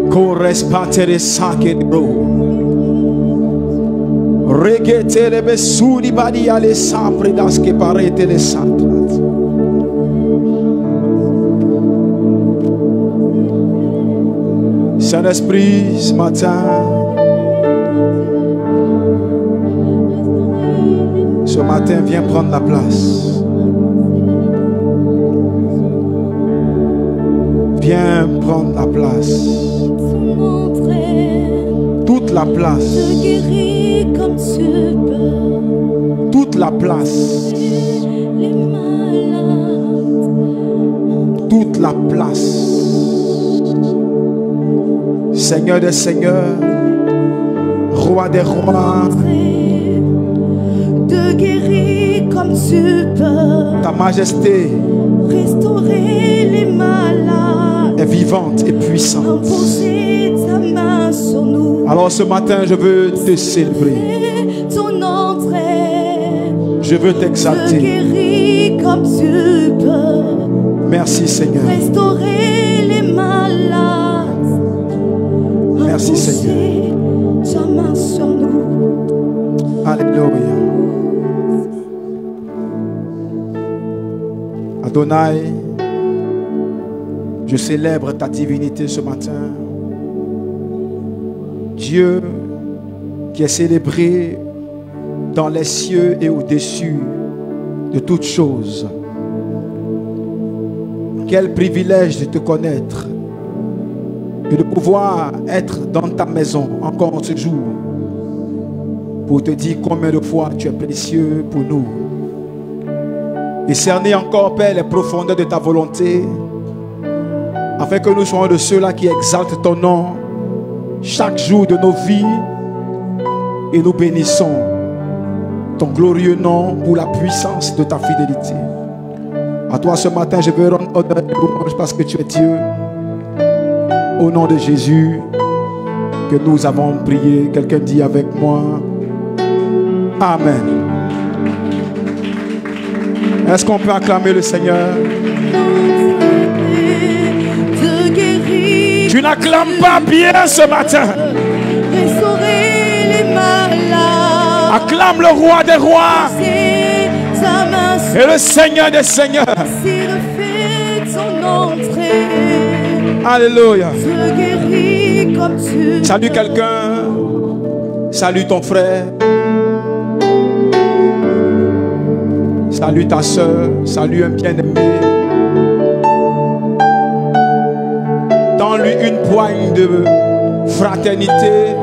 Correspatere sake bro. Regete le besuri badi ale sapre das que parete le satrat. Saint-Esprit, ce matin, viens prendre la place. Viens prendre la place. Toute la place. Toute la place. Toute la place. Seigneur des seigneurs, roi des rois, te guérir comme tu peux. Ta majesté restaurer les malades est vivante et puissante. Imposer ta main sur nous. Alors ce matin, je veux te célébrer. Ton entrée. Je veux t'exalter. Te guérir comme tu peux. Merci Seigneur. Restaurer les malades. Merci Seigneur. Ta main sur nous. Alléluia. Adonai, je célèbre ta divinité ce matin. Dieu qui est célébré dans les cieux et au-dessus de toutes choses. Quel privilège de te connaître et de pouvoir être dans ta maison encore ce jour pour te dire combien de fois tu es précieux pour nous. Et cerner encore, Père, les profondeurs de ta volonté, afin que nous soyons de ceux-là qui exaltent ton nom chaque jour de nos vies, et nous bénissons ton glorieux nom pour la puissance de ta fidélité. À toi ce matin, je veux rendre honneur et louange parce que tu es Dieu. Au nom de Jésus, que nous avons prié. Quelqu'un dit avec moi, Amen. Est-ce qu'on peut acclamer le Seigneur? Tu n'acclames pas bien ce matin. Acclame le roi des rois et le Seigneur des seigneurs. Alléluia. Salut quelqu'un. Salut ton frère. Salut ta soeur. Salut un bien-aimé. Donne-lui une poigne de fraternité.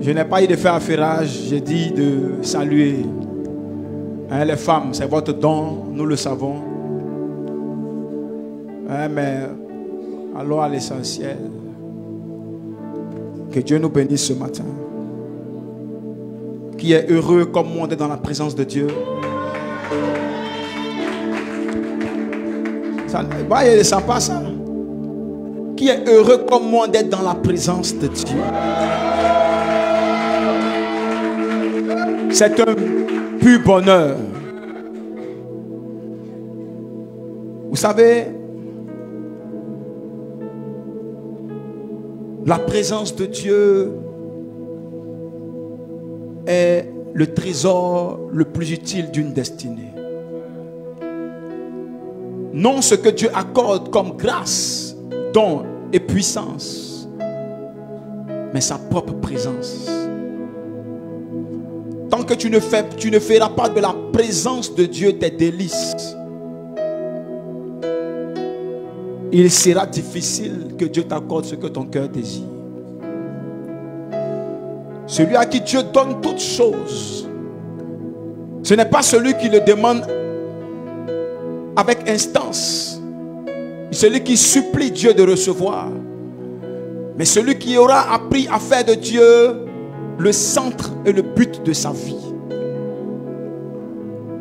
Je n'ai pas eu de faire affairage, j'ai dit de saluer les femmes, c'est votre don, nous le savons. Mais allons à l'essentiel. Que Dieu nous bénisse ce matin. Qui est heureux comme moi d'être dans la présence de Dieu. Ça, il ne sent pas ça. Qui est heureux comme moi d'être dans la présence de Dieu. C'est un pur bonheur. Vous savez, la présence de Dieu est le trésor le plus utile d'une destinée. Non ce que Dieu accorde comme grâce, don et puissance, mais sa propre présence. Tant que tu ne feras pas de la présence de Dieu tes délices, il sera difficile que Dieu t'accorde ce que ton cœur désire. Celui à qui Dieu donne toutes choses, ce n'est pas celui qui le demande avec instance, celui qui supplie Dieu de recevoir, mais celui qui aura appris à faire de Dieu le centre et le but de sa vie.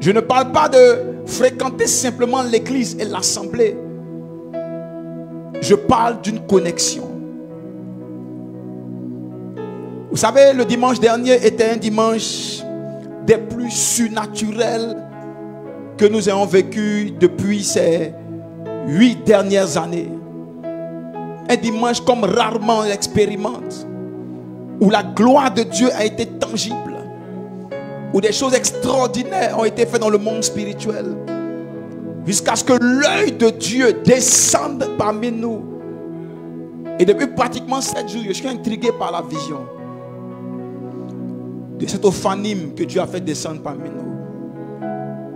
Je ne parle pas de fréquenter simplement l'église et l'assemblée, Je parle d'une connexion. Vous savez, le dimanche dernier était un dimanche des plus surnaturels que nous ayons vécu depuis ces 8 dernières années. Un dimanche comme rarement on l'expérimente, où la gloire de Dieu a été tangible, où des choses extraordinaires ont été faites dans le monde spirituel, jusqu'à ce que l'œil de Dieu descende parmi nous. Et depuis pratiquement 7 jours, je suis intrigué par la vision de cet ophanime que Dieu a fait descendre parmi nous.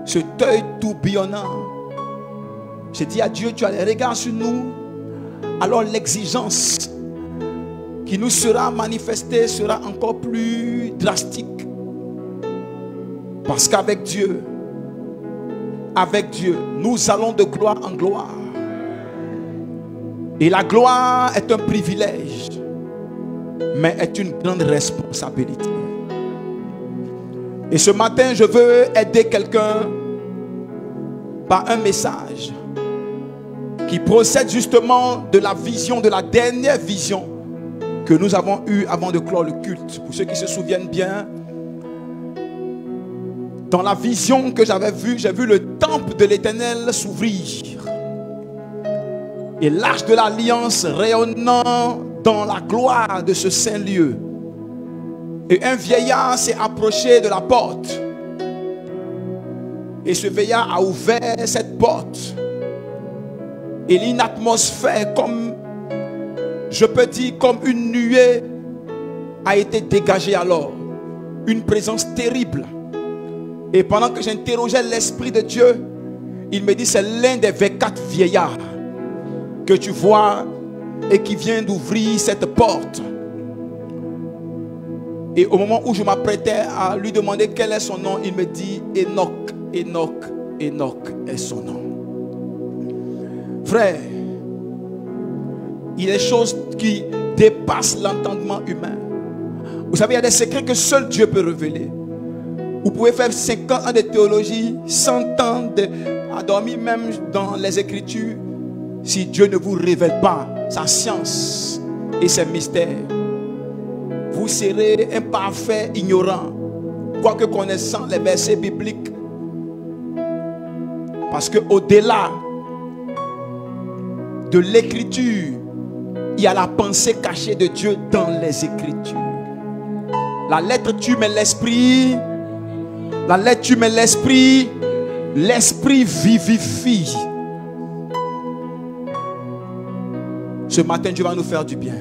Cet œil tourbillonnant. J'ai dit à Dieu, tu as les regards sur nous, alors l'exigence qui nous sera manifestée sera encore plus drastique. Parce qu'avec Dieu, nous allons de gloire en gloire. Et la gloire est un privilège, mais est une grande responsabilité. Et ce matin, je veux aider quelqu'un par un message qui procède justement de la vision, de la dernière vision que nous avons eue avant de clore le culte. Pour ceux qui se souviennent bien, dans la vision que j'avais vue, j'ai vu le temple de l'Éternel s'ouvrir. Et l'arche de l'alliance rayonnant dans la gloire de ce saint lieu. Et un vieillard s'est approché de la porte. Et ce vieillard a ouvert cette porte. Et une atmosphère comme, je peux dire, comme une nuée a été dégagée alors. Une présence terrible. Et pendant que j'interrogeais l'Esprit de Dieu, il me dit, c'est l'un des 24 vieillards que tu vois et qui vient d'ouvrir cette porte. Et au moment où je m'apprêtais à lui demander quel est son nom, il me dit Enoch, Enoch, Enoch est son nom. Frère, il y a des choses qui dépassent l'entendement humain. Vous savez, il y a des secrets que seul Dieu peut révéler. Vous pouvez faire 50 ans de théologie, 100 ans à dormir même dans les Écritures. Si Dieu ne vous révèle pas sa science et ses mystères, vous serez un parfait ignorant, quoique connaissant les versets bibliques. Parce qu'au-delà de l'écriture, il y a la pensée cachée de Dieu dans les Écritures. La lettre tue mais l'esprit. La lettre tue mais l'esprit. L'esprit vivifie. Ce matin, Dieu va nous faire du bien.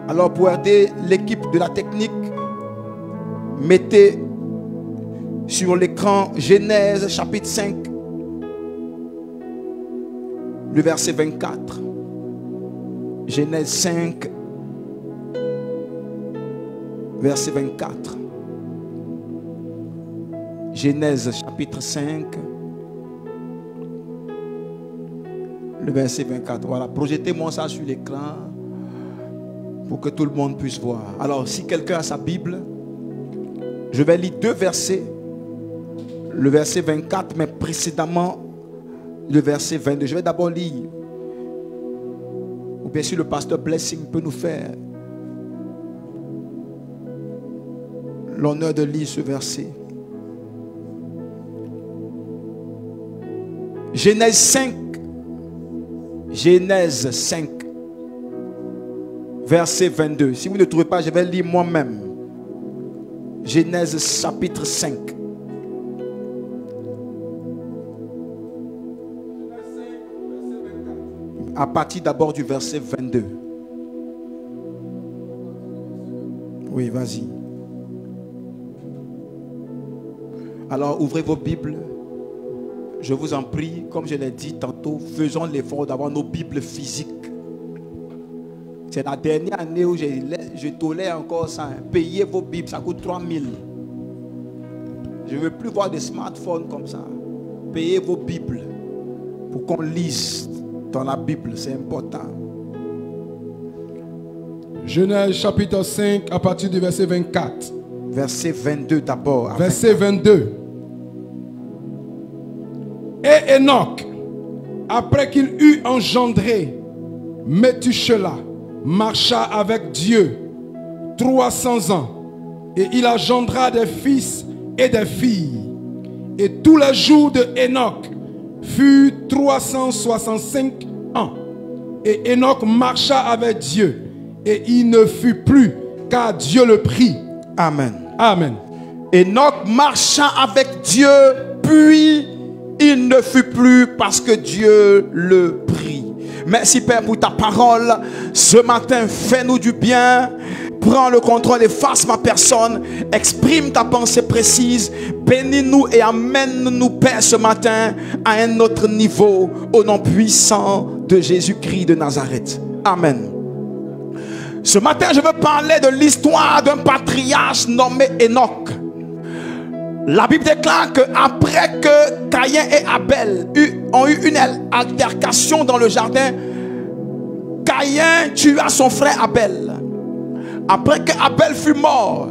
Alors pour aider l'équipe de la technique, mettez sur l'écran Genèse chapitre 5, le verset 24. Genèse 5, verset 24. Genèse chapitre 5, le verset 24. Voilà, projetez-moi ça sur l'écran pour que tout le monde puisse voir. Alors, si quelqu'un a sa Bible, je vais lire 2 versets. Le verset 24, mais précédemment, le verset 22. Je vais d'abord lire. Ou bien sûr, le pasteur Blessing peut nous faire l'honneur de lire ce verset. Genèse 5. Genèse 5. Verset 22. Si vous ne trouvez pas, je vais lire moi-même. Genèse chapitre 5. À partir d'abord du verset 22. Oui, vas-y. Alors, ouvrez vos Bibles. Je vous en prie, comme je l'ai dit tantôt, faisons l'effort d'avoir nos Bibles physiques. C'est la dernière année où je tolère encore ça. Payez vos Bibles, ça coûte 3000. Je ne veux plus voir des smartphones comme ça. Payez vos Bibles pour qu'on lise dans la Bible, c'est important. Genèse chapitre 5 à partir du verset 24. Verset 22 d'abord. Verset 22. Et Enoch après qu'il eut engendré Méthusélah, marcha avec Dieu 300 ans, et il engendra des fils et des filles. Et tous les jours de Enoch furent 365 ans. Et Enoch marcha avec Dieu, et il ne fut plus, car Dieu le prit. Amen. Amen. Enoch marcha avec Dieu, puis il ne fut plus parce que Dieu le prit. Merci Père pour ta parole. Ce matin, fais-nous du bien. Prends le contrôle, efface ma personne. Exprime ta pensée précise. Bénis-nous et amène-nous, Père, ce matin à un autre niveau. Au nom puissant de Jésus-Christ de Nazareth. Amen. Ce matin, je veux parler de l'histoire d'un patriarche nommé Enoch. La Bible déclare qu'après que Caïn et Abel ont eu une altercation dans le jardin, Caïn tua son frère Abel. Après que Abel fut mort,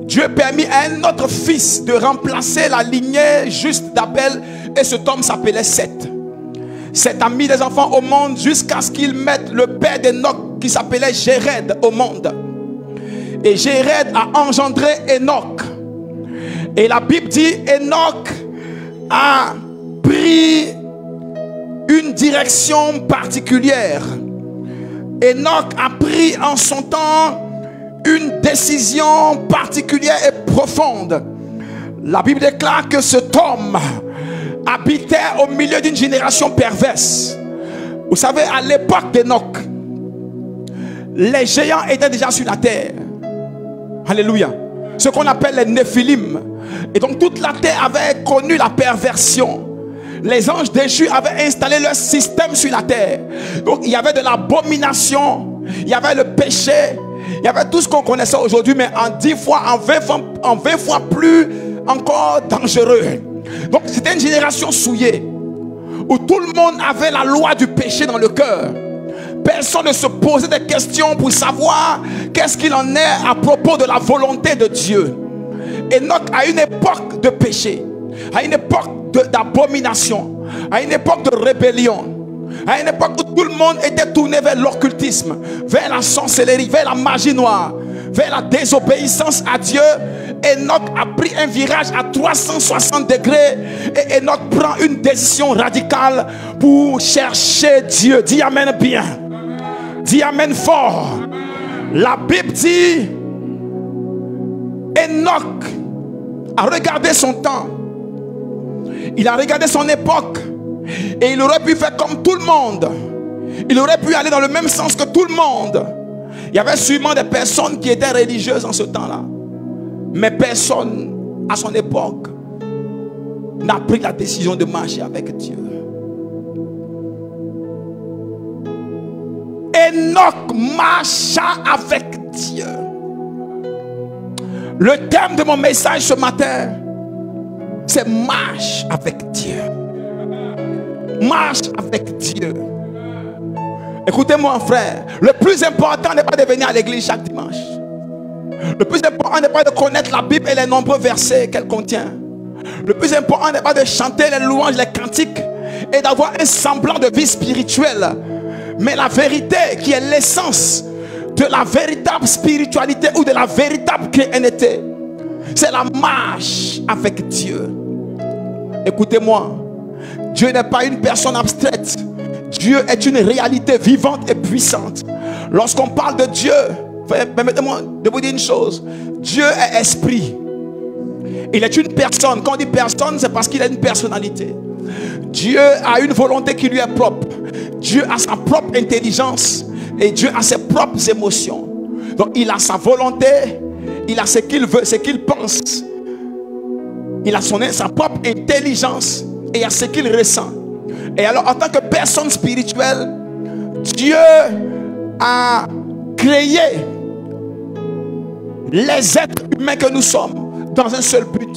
Dieu permit à un autre fils de remplacer la lignée juste d'Abel, et cet homme s'appelait Seth. Seth a mis des enfants au monde jusqu'à ce qu'il mette le père d'Enoch qui s'appelait Jéred au monde. Et Jéred a engendré Enoch. Et la Bible dit Enoch a pris une direction particulière. Enoch a pris en son temps une décision particulière et profonde. La Bible déclare que cet homme habitait au milieu d'une génération perverse. Vous savez, à l'époque d'Enoch, les géants étaient déjà sur la terre. Alléluia. Ce qu'on appelle les Néphilim. Et donc toute la terre avait connu la perversion. Les anges déchus avaient installé leur système sur la terre. Donc il y avait de l'abomination, il y avait le péché, il y avait tout ce qu'on connaissait aujourd'hui, mais en 10 fois, en 20 fois plus encore dangereux. Donc c'était une génération souillée, où tout le monde avait la loi du péché dans le cœur. Personne ne se posait des questions pour savoir qu'est-ce qu'il en est à propos de la volonté de Dieu. Enoch, à une époque de péché, à une époque d'abomination, à une époque de rébellion, à une époque où tout le monde était tourné vers l'occultisme, vers la sorcellerie, vers la magie noire, vers la désobéissance à Dieu, Enoch a pris un virage à 360 degrés et Enoch prend une décision radicale pour chercher Dieu. Dis amen bien. Dis amen fort. La Bible dit Enoch a regardé son temps, il a regardé son époque, et il aurait pu faire comme tout le monde. Il aurait pu aller dans le même sens que tout le monde. Il y avait sûrement des personnes qui étaient religieuses en ce temps-là, mais personne à son époque n'a pris la décision de marcher avec Dieu. Enoch marcha avec Dieu. Le thème de mon message ce matin, c'est marche avec Dieu. Marche avec Dieu. Écoutez-moi, frère. Le plus important n'est pas de venir à l'église chaque dimanche. Le plus important n'est pas de connaître la Bible et les nombreux versets qu'elle contient. Le plus important n'est pas de chanter les louanges, les cantiques et d'avoir un semblant de vie spirituelle. Mais la vérité qui est l'essence de la véritable spiritualité ou de la véritable chrétienté, c'est la marche avec Dieu. Écoutez-moi, Dieu n'est pas une personne abstraite. Dieu est une réalité vivante et puissante. Lorsqu'on parle de Dieu, permettez-moi de vous dire une chose. Dieu est esprit. Il est une personne. Quand on dit personne, c'est parce qu'il a une personnalité. Dieu a une volonté qui lui est propre. Dieu a sa propre intelligence. Et Dieu a ses propres émotions. Donc il a sa volonté. Il a ce qu'il veut, ce qu'il pense. Il a sa propre intelligence. Et il a ce qu'il ressent. Et alors en tant que personne spirituelle, Dieu a créé les êtres humains que nous sommes dans un seul but.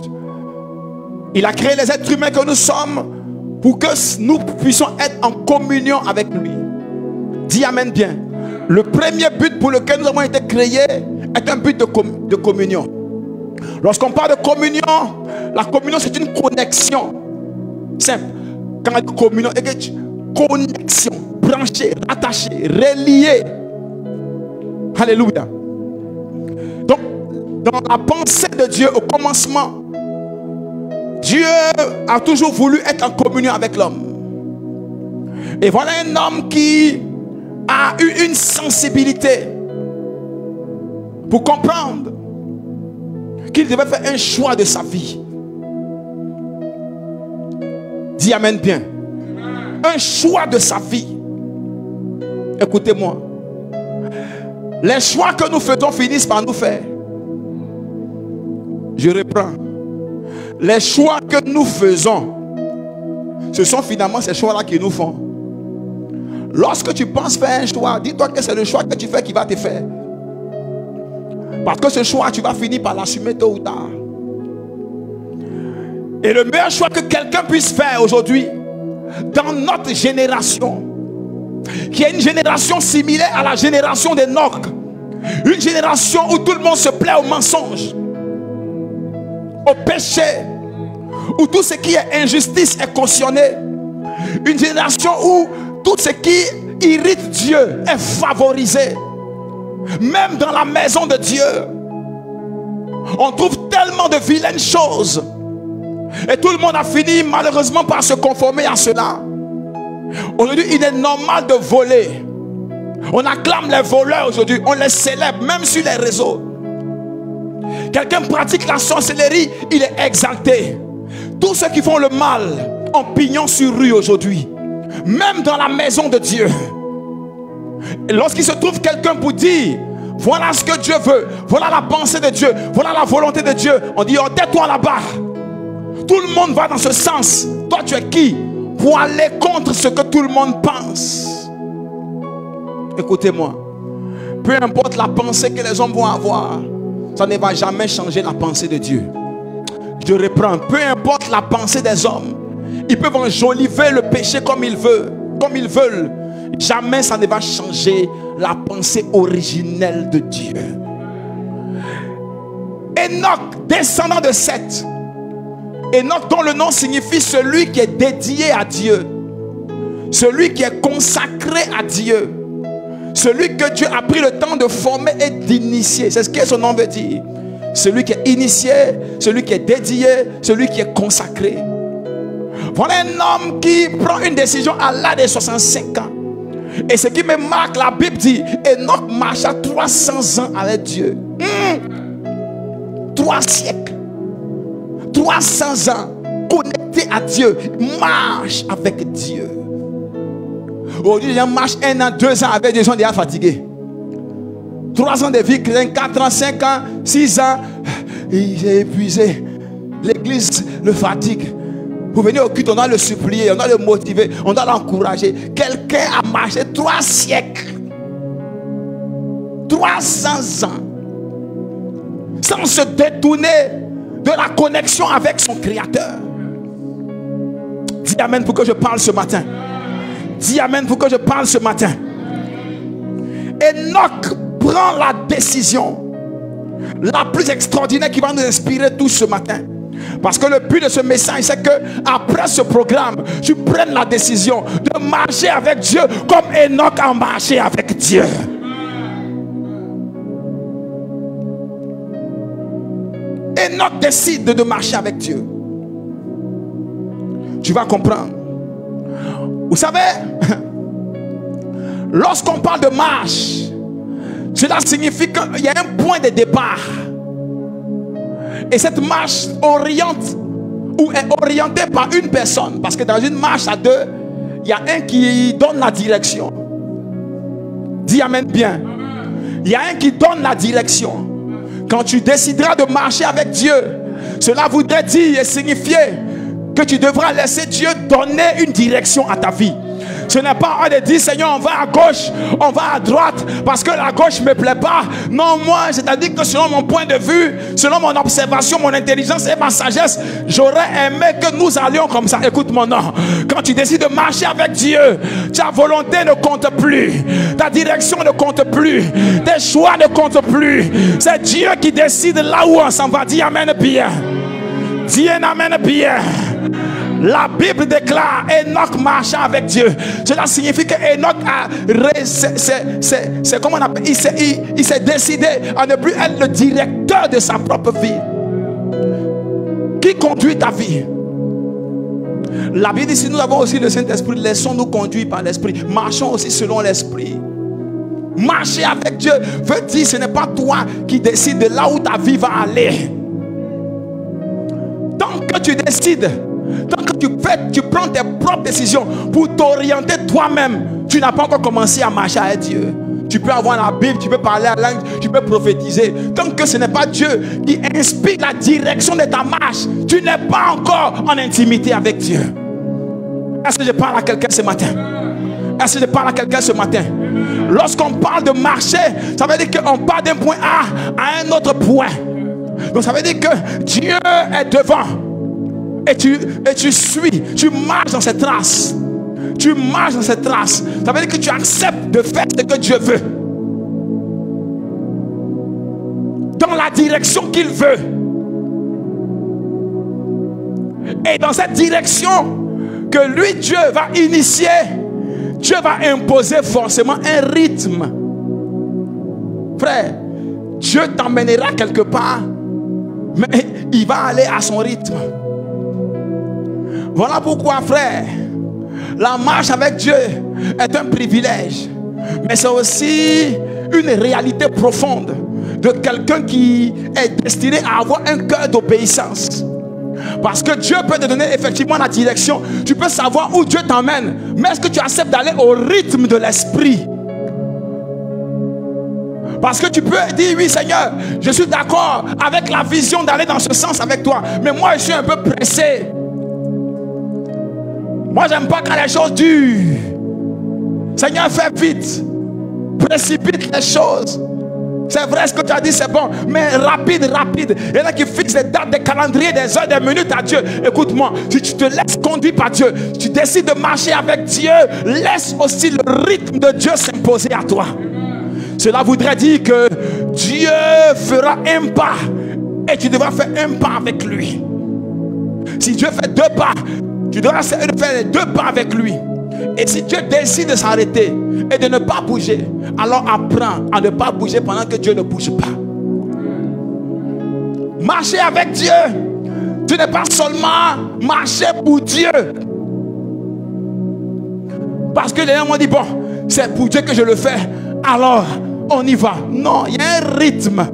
Il a créé les êtres humains que nous sommes pour que nous puissions être en communion avec lui. Dis amen bien. Le premier but pour lequel nous avons été créés est un but de communion. Lorsqu'on parle de communion, la communion c'est une connexion simple. Quand on dit communion, connexion, branché, rattaché, relié. Alléluia. Donc, dans la pensée de Dieu au commencement, Dieu a toujours voulu être en communion avec l'homme. Et voilà un homme qui a eu une sensibilité pour comprendre qu'il devait faire un choix de sa vie. Dis amen bien. Un choix de sa vie. Écoutez-moi. Les choix que nous faisons finissent par nous faire. Je reprends. Les choix que nous faisons, ce sont finalement ces choix-là qui nous font. Lorsque tu penses faire un choix, dis-toi que c'est le choix que tu fais qui va te faire. Parce que ce choix, tu vas finir par l'assumer tôt ou tard. Et le meilleur choix que quelqu'un puisse faire aujourd'hui, dans notre génération, qui est une génération similaire à la génération d'Enoch, une génération où tout le monde se plaît au mensonge, au péché, où tout ce qui est injustice est cautionné, une génération où tout ce qui irrite Dieu est favorisé. Même dans la maison de Dieu, on trouve tellement de vilaines choses. Et tout le monde a fini malheureusement par se conformer à cela. Aujourd'hui, il est normal de voler. On acclame les voleurs aujourd'hui, on les célèbre même sur les réseaux. Quelqu'un pratique la sorcellerie, il est exalté. Tous ceux qui font le mal ont pignon sur rue aujourd'hui. Même dans la maison de Dieu. Et lorsqu'il se trouve quelqu'un pour dire voilà ce que Dieu veut, voilà la pensée de Dieu, voilà la volonté de Dieu, on dit oh, tais-toi là-bas. Tout le monde va dans ce sens. Toi tu es qui pour aller contre ce que tout le monde pense? Écoutez-moi, peu importe la pensée que les hommes vont avoir, ça ne va jamais changer la pensée de Dieu. Je reprends, peu importe la pensée des hommes, ils peuvent enjoliver le péché comme ils veulent. Jamais ça ne va changer la pensée originelle de Dieu. Enoch, descendant de Seth. Enoch dont le nom signifie celui qui est dédié à Dieu. Celui qui est consacré à Dieu. Celui que Dieu a pris le temps de former et d'initier. C'est ce que son nom veut dire. Celui qui est initié, celui qui est dédié, celui qui est consacré. Voilà un homme qui prend une décision à l'âge de 65 ans. Et ce qui me marque, la Bible dit, Enoch marcha 300 ans avec Dieu. 3 siècles. 300 ans connecté à Dieu. Marche avec Dieu. Aujourd'hui, les gens marchent 1 an, 2 ans avec des gens déjà fatigués. 3 ans de vie, 4 ans, 5 ans, 6 ans. Il est épuisé. L'église le fatigue. Pour venir au culte, on doit le supplier, on doit le motiver, on doit l'encourager. Quelqu'un a marché 3 siècles. 300 ans. Sans se détourner de la connexion avec son Créateur. Dis amen pour que je parle ce matin. Dis amen pour que je parle ce matin. Enoch prend la décision la plus extraordinaire qui va nous inspirer tous ce matin. Parce que le but de ce message, c'est que après ce programme, tu prennes la décision de marcher avec Dieu comme Enoch a marché avec Dieu. Enoch décide de marcher avec Dieu. Tu vas comprendre. Vous savez, lorsqu'on parle de marche, cela signifie qu'il y a un point de départ. Et cette marche oriente ou est orientée par une personne. Parce que dans une marche à deux, il y a un qui donne la direction. Dis amen bien. Il y a un qui donne la direction. Quand tu décideras de marcher avec Dieu, cela voudrait dire et signifier que tu devras laisser Dieu donner une direction à ta vie. Ce n'est pas de dire Seigneur, on va à gauche, on va à droite parce que la gauche ne me plaît pas. Non, moi, c'est-à-dire que selon mon point de vue, selon mon observation, mon intelligence et ma sagesse, j'aurais aimé que nous allions comme ça. Écoute mon nom. Quand tu décides de marcher avec Dieu, ta volonté ne compte plus, ta direction ne compte plus, tes choix ne comptent plus. C'est Dieu qui décide là où on s'en va. Dis amen bien. Dis un amen bien. La Bible déclare Enoch marchant avec Dieu. Cela signifie que Enoch comment on appelle, il s'est décidé à ne plus être le directeur de sa propre vie. Qui conduit ta vie? La Bible dit, si nous avons aussi le Saint-Esprit, laissons-nous conduire par l'Esprit. Marchons aussi selon l'Esprit. Marcher avec Dieu veut dire, ce n'est pas toi qui décides de là où ta vie va aller. Tant que tu décides, tant que tu prends tes propres décisions pour t'orienter toi-même, tu n'as pas encore commencé à marcher avec Dieu. Tu peux avoir la Bible, tu peux parler à la langue, tu peux prophétiser. Tant que ce n'est pas Dieu qui inspire la direction de ta marche, tu n'es pas encore en intimité avec Dieu. Est-ce que je parle à quelqu'un ce matin? Est-ce que je parle à quelqu'un ce matin? Lorsqu'on parle de marcher, ça veut dire qu'on part d'un point A à un autre point. Donc ça veut dire que Dieu est devant. Et tu suis, tu marches dans ses traces. Tu marches dans ses traces. Ça veut dire que tu acceptes de faire ce que Dieu veut, dans la direction qu'il veut. Et dans cette direction que lui, Dieu va initier, Dieu va imposer forcément un rythme. Frère, Dieu t'emmènera quelque part, mais il va aller à son rythme. Voilà pourquoi, frère, la marche avec Dieu est un privilège, mais c'est aussi une réalité profonde de quelqu'un qui est destiné à avoir un cœur d'obéissance. Parce que Dieu peut te donner effectivement la direction. Tu peux savoir où Dieu t'emmène, mais est-ce que tu acceptes d'aller au rythme de l'esprit? Parce que tu peux dire, oui Seigneur, je suis d'accord avec la vision d'aller dans ce sens avec toi, mais moi je suis un peu pressé. Moi j'aime pas quand les choses durent. Seigneur, fais vite, précipite les choses. C'est vrai ce que tu as dit, c'est bon, mais rapide, rapide. Il y en a qui fixent des dates, des calendriers, des heures, des minutes à Dieu. Écoute-moi, si tu te laisses conduire par Dieu, tu décides de marcher avec Dieu, laisse aussi le rythme de Dieu s'imposer à toi. Cela voudrait dire que Dieu fera un pas et tu devras faire un pas avec lui. Si Dieu fait deux pas, tu devras faire les deux pas avec lui. Et si Dieu décide de s'arrêter et de ne pas bouger, alors apprends à ne pas bouger pendant que Dieu ne bouge pas. Marcher avec Dieu, tu n'es pas seulement marcher pour Dieu. Parce que les gens m'ont dit, bon, c'est pour Dieu que je le fais, alors on y va. Non, il y a un rythme.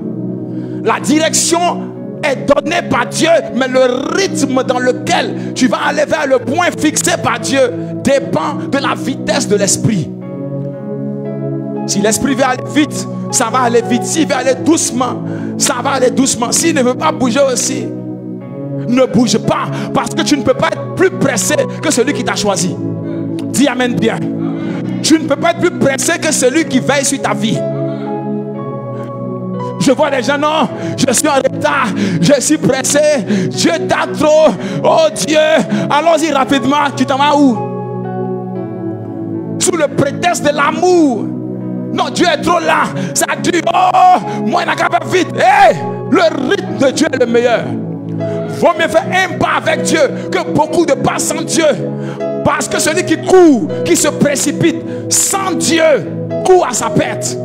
La direction est donnée par Dieu, mais le rythme dans lequel tu vas aller vers le point fixé par Dieu dépend de la vitesse de l'esprit. Si l'esprit veut aller vite, ça va aller vite. S'il veut aller doucement, ça va aller doucement. S'il ne veut pas bouger aussi, ne bouge pas, parce que tu ne peux pas être plus pressé que celui qui t'a choisi. Dis amen bien. Tu ne peux pas être plus pressé que celui qui veille sur ta vie. Je vois les gens, non, je suis en retard, je suis pressé, Dieu t'a trop, oh Dieu, allons-y rapidement. Tu t'en vas où? Sous le prétexte de l'amour. Non, Dieu est trop là, ça dure, oh, moi il n'a qu'à faire vite. Hey, le rythme de Dieu est le meilleur. Vaut mieux faire un pas avec Dieu que beaucoup de pas sans Dieu. Parce que celui qui court, qui se précipite sans Dieu, court à sa perte.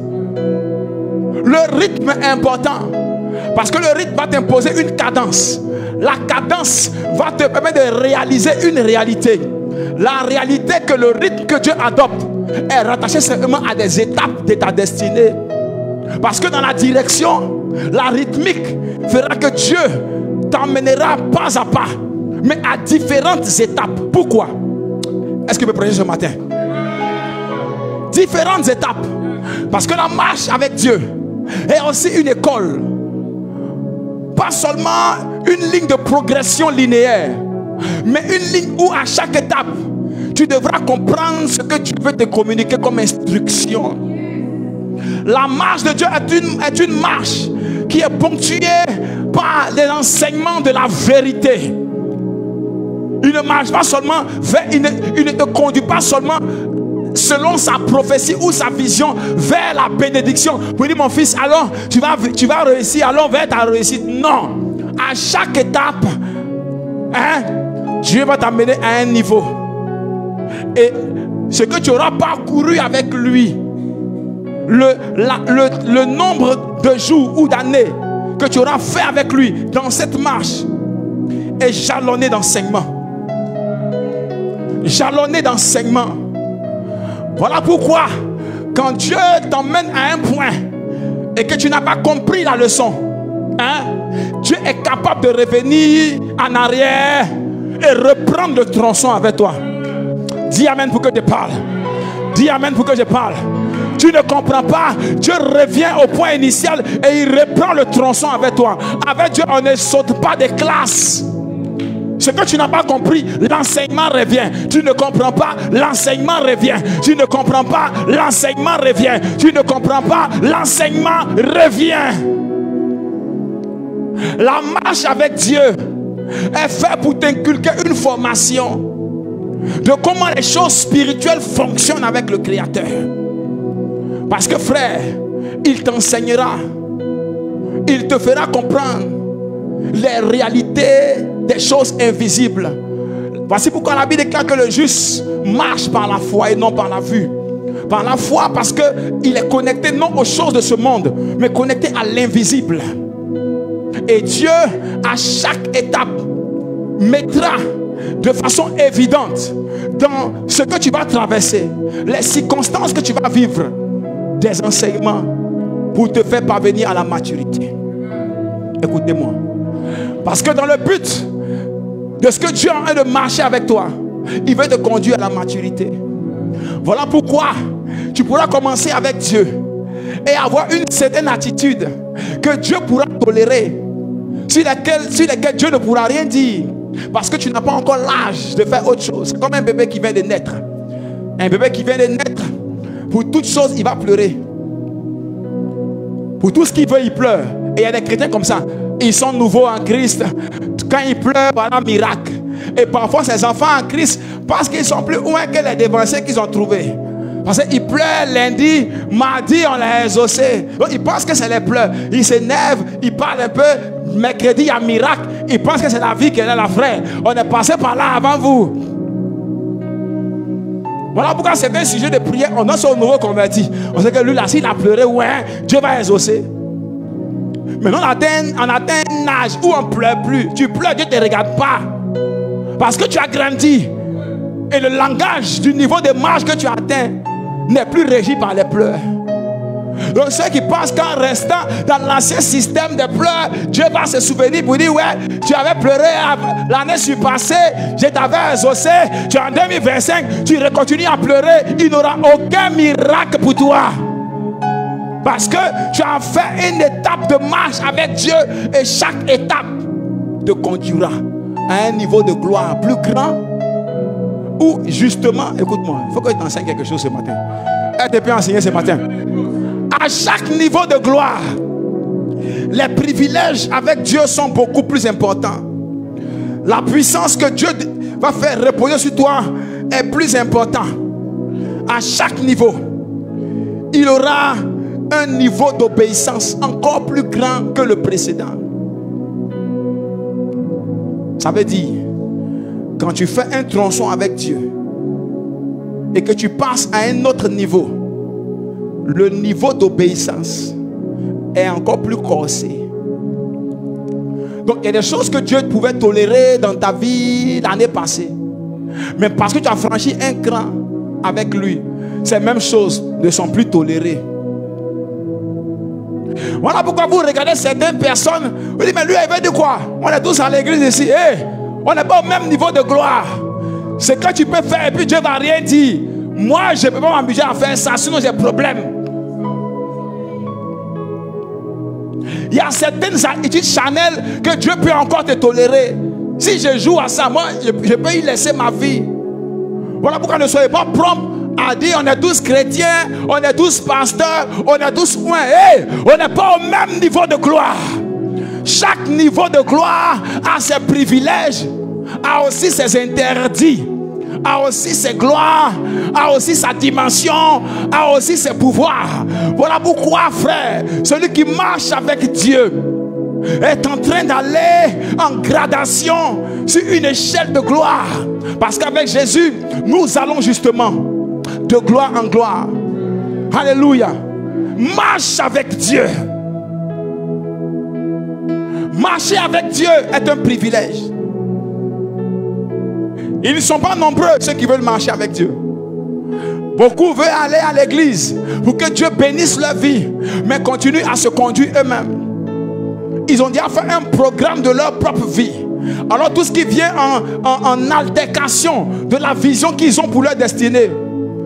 Le rythme est important, parce que le rythme va t'imposer une cadence. La cadence va te permettre de réaliser une réalité. La réalité que le rythme que Dieu adopte est rattaché simplement à des étapes de ta destinée. Parce que dans la direction, la rythmique fera que Dieu t'emmènera pas à pas, mais à différentes étapes. Pourquoi? Est-ce que vous me prenez ce matin? Différentes étapes. Parce que la marche avec Dieu est aussi une école. Pas seulement une ligne de progression linéaire, mais une ligne où à chaque étape, tu devras comprendre ce que Dieu veut te communiquer comme instruction. La marche de Dieu est une marche qui est ponctuée par les enseignements de la vérité. Il ne marche pas seulement il ne te conduit pas seulement selon sa prophétie ou sa vision vers la bénédiction. Pour dire, mon fils, alors tu vas réussir, allons vers ta réussite. Non, à chaque étape, Dieu va t'amener à un niveau. Et ce que tu auras parcouru avec lui, le nombre de jours ou d'années que tu auras fait avec lui dans cette marche est jalonné d'enseignement. Jalonné d'enseignement. Voilà pourquoi quand Dieu t'emmène à un point et que tu n'as pas compris la leçon, Dieu est capable de revenir en arrière et reprendre le tronçon avec toi. Dis amen pour que je parle. Dis amen pour que je parle. Tu ne comprends pas. Dieu revient au point initial et il reprend le tronçon avec toi. Avec Dieu, on ne saute pas des classes. Ce que tu n'as pas compris, l'enseignement revient. Tu ne comprends pas, l'enseignement revient. Tu ne comprends pas, l'enseignement revient. Tu ne comprends pas, l'enseignement revient. La marche avec Dieu est faite pour t'inculquer une formation de comment les choses spirituelles fonctionnent avec le Créateur. Parce que frère, il t'enseignera, il te fera comprendre les réalités des choses invisibles. Voici pourquoi la Bible déclare que le juste marche par la foi et non par la vue. Par la foi parce qu'il est connecté non aux choses de ce monde, mais connecté à l'invisible. Et Dieu, à chaque étape, mettra de façon évidente dans ce que tu vas traverser, les circonstances que tu vas vivre, des enseignements pour te faire parvenir à la maturité. Écoutez-moi. Parce que dans le but de ce que Dieu est en train de marcher avec toi, il veut te conduire à la maturité. Voilà pourquoi tu pourras commencer avec Dieu et avoir une certaine attitude que Dieu pourra tolérer, sur laquelle Dieu ne pourra rien dire, parce que tu n'as pas encore l'âge de faire autre chose. C'est comme un bébé qui vient de naître. Un bébé qui vient de naître, pour toutes choses, il va pleurer. Pour tout ce qu'il veut, il pleure. Et il y a des chrétiens comme ça. Ils sont nouveaux en Christ. Quand ils pleurent, voilà un miracle. Et parfois, ces enfants en Christ, parce qu'ils sont plus loin que les dévancés qu'ils ont trouvés. Parce qu'ils pleurent lundi, mardi, on les a exaucés. Donc, ils pensent que c'est les pleurs. Ils s'énervent, ils parlent un peu. Mercredi, il y a un miracle. Ils pensent que c'est la vie qu'elle est la frère. On est passé par là avant vous. Voilà pourquoi c'est un sujet de prière. On a son nouveau converti. On sait que lui, là, s'il a pleuré, ouais, Dieu va exaucer. Maintenant, on atteint un âge où on ne pleure plus. Tu pleures, Dieu ne te regarde pas. Parce que tu as grandi. Et le langage du niveau de marche que tu as atteint n'est plus régi par les pleurs. Donc ceux qui pensent qu'en restant dans l'ancien système de pleurs, Dieu va se souvenir pour dire, ouais, tu avais pleuré l'année surpassée, je t'avais exaucé, tu es en 2025, tu continues à pleurer, il n'y aura aucun miracle pour toi. Parce que tu as fait une étape de marche avec Dieu et chaque étape te conduira à un niveau de gloire plus grand où justement, écoute-moi, il faut que je t'enseigne quelque chose ce matin. Elle te peut enseigner ce matin. À chaque niveau de gloire, les privilèges avec Dieu sont beaucoup plus importants. La puissance que Dieu va faire reposer sur toi est plus importante. À chaque niveau, il aura un niveau d'obéissance encore plus grand que le précédent. Ça veut dire, quand tu fais un tronçon avec Dieu et que tu passes à un autre niveau, le niveau d'obéissance est encore plus corsé. Donc il y a des choses que Dieu pouvait tolérer dans ta vie l'année passée, mais parce que tu as franchi un cran avec lui, ces mêmes choses ne sont plus tolérées. Voilà pourquoi vous regardez certaines personnes, vous dites, mais lui il veut dire quoi? On est tous à l'église ici, hey, on n'est pas au même niveau de gloire. C'est que tu peux faire et puis Dieu ne va rien dire. Moi je ne peux pas m'amuser à faire ça, sinon j'ai problème. Il y a certaines attitudes charnelles que Dieu peut encore te tolérer. Si je joue à ça, moi je peux y laisser ma vie. Voilà pourquoi ne soyez pas prompt à dire on est tous chrétiens, on est tous pasteurs, on est tous loin. Hey, on n'est pas au même niveau de gloire. Chaque niveau de gloire a ses privilèges, a aussi ses interdits, a aussi ses gloires, a aussi sa dimension, a aussi ses pouvoirs. Voilà pourquoi, frère, celui qui marche avec Dieu est en train d'aller en gradation sur une échelle de gloire. Parce qu'avec Jésus, nous allons justement de gloire en gloire. Alléluia. Marche avec Dieu. Marcher avec Dieu est un privilège. Ils ne sont pas nombreux ceux qui veulent marcher avec Dieu. Beaucoup veulent aller à l'église pour que Dieu bénisse leur vie, mais continuent à se conduire eux-mêmes. Ils ont déjà fait un programme de leur propre vie. Alors tout ce qui vient en altercation de la vision qu'ils ont pour leur destinée,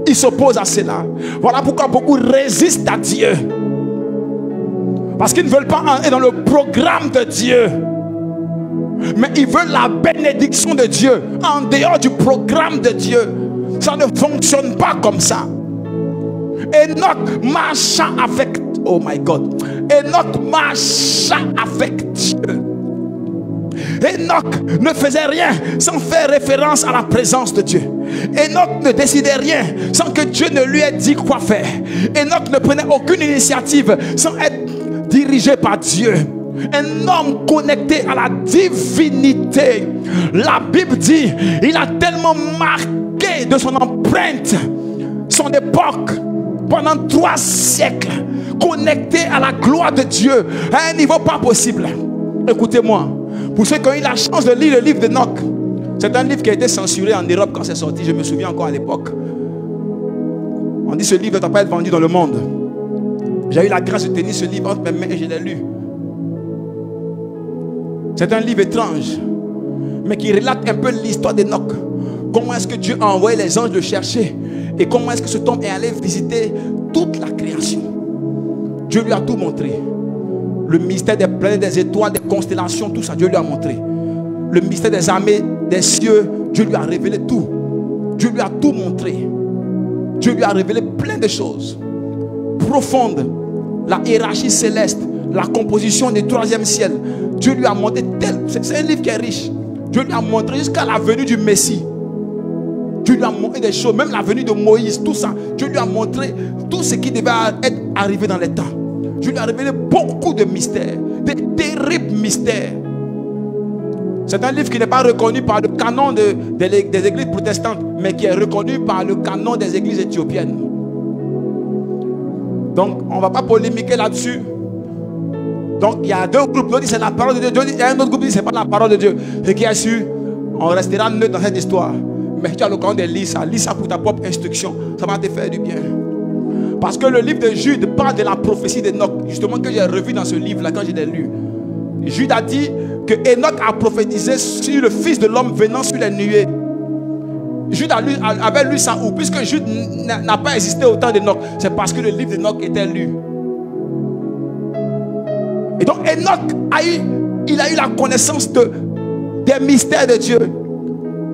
ils s'opposent à cela. Voilà pourquoi beaucoup résistent à Dieu. Parce qu'ils ne veulent pas entrer dans le programme de Dieu, mais ils veulent la bénédiction de Dieu en dehors du programme de Dieu. Ça ne fonctionne pas comme ça. Enoch marcha avec... Oh my God. Enoch marcha avec Dieu. Enoch ne faisait rien sans faire référence à la présence de Dieu. Enoch ne décidait rien sans que Dieu ne lui ait dit quoi faire. Enoch ne prenait aucune initiative sans être dirigé par Dieu. Un homme connecté à la divinité. La Bible dit, il a tellement marqué de son empreinte son époque pendant 3 siècles, connecté à la gloire de Dieu à un niveau pas possible. Écoutez-moi, pour ceux qui ont eu la chance de lire le livre d'Enoch, c'est un livre qui a été censuré en Europe quand c'est sorti. Je me souviens encore à l'époque. On dit ce livre ne doit pas être vendu dans le monde. J'ai eu la grâce de tenir ce livre entre mes mains et je l'ai lu. C'est un livre étrange, mais qui relate un peu l'histoire d'Enoch. Comment est-ce que Dieu a envoyé les anges le chercher et comment est-ce que cet homme est allé visiter toute la création. Dieu lui a tout montré. Le mystère des planètes, des étoiles, des constellations, tout ça, Dieu lui a montré. Le mystère des armées, des cieux, Dieu lui a révélé tout. Dieu lui a tout montré. Dieu lui a révélé plein de choses profondes. La hiérarchie céleste, la composition du 3e ciel. Dieu lui a montré tel. C'est un livre qui est riche. Dieu lui a montré jusqu'à la venue du Messie. Dieu lui a montré des choses, même la venue de Moïse, tout ça. Dieu lui a montré tout ce qui devait être arrivé dans les temps. Dieu lui a révélé beaucoup de mystères, de terribles mystères. C'est un livre qui n'est pas reconnu par le canon des églises protestantes, mais qui est reconnu par le canon des églises éthiopiennes. Donc, on ne va pas polémiquer là-dessus. Donc, il y a 2 groupes. L'autre dit c'est la parole de Dieu. Il y a un autre groupe qui dit c'est pas la parole de Dieu. Ce qui est sûr, on restera neutre dans cette histoire. Mais tu as l'occasion de lire ça pour ta propre instruction. Ça va te faire du bien. Parce que le livre de Jude parle de la prophétie d'Enoch, justement que j'ai revu dans ce livre-là quand je l'ai lu. Jude a dit que Enoch a prophétisé sur le Fils de l'homme venant sur les nuées. Jude avait lu ça où? Puisque Jude n'a pas existé au temps d'Enoch, c'est parce que le livre d'Enoch était lu. Et donc Enoch a eu la connaissance des mystères de Dieu.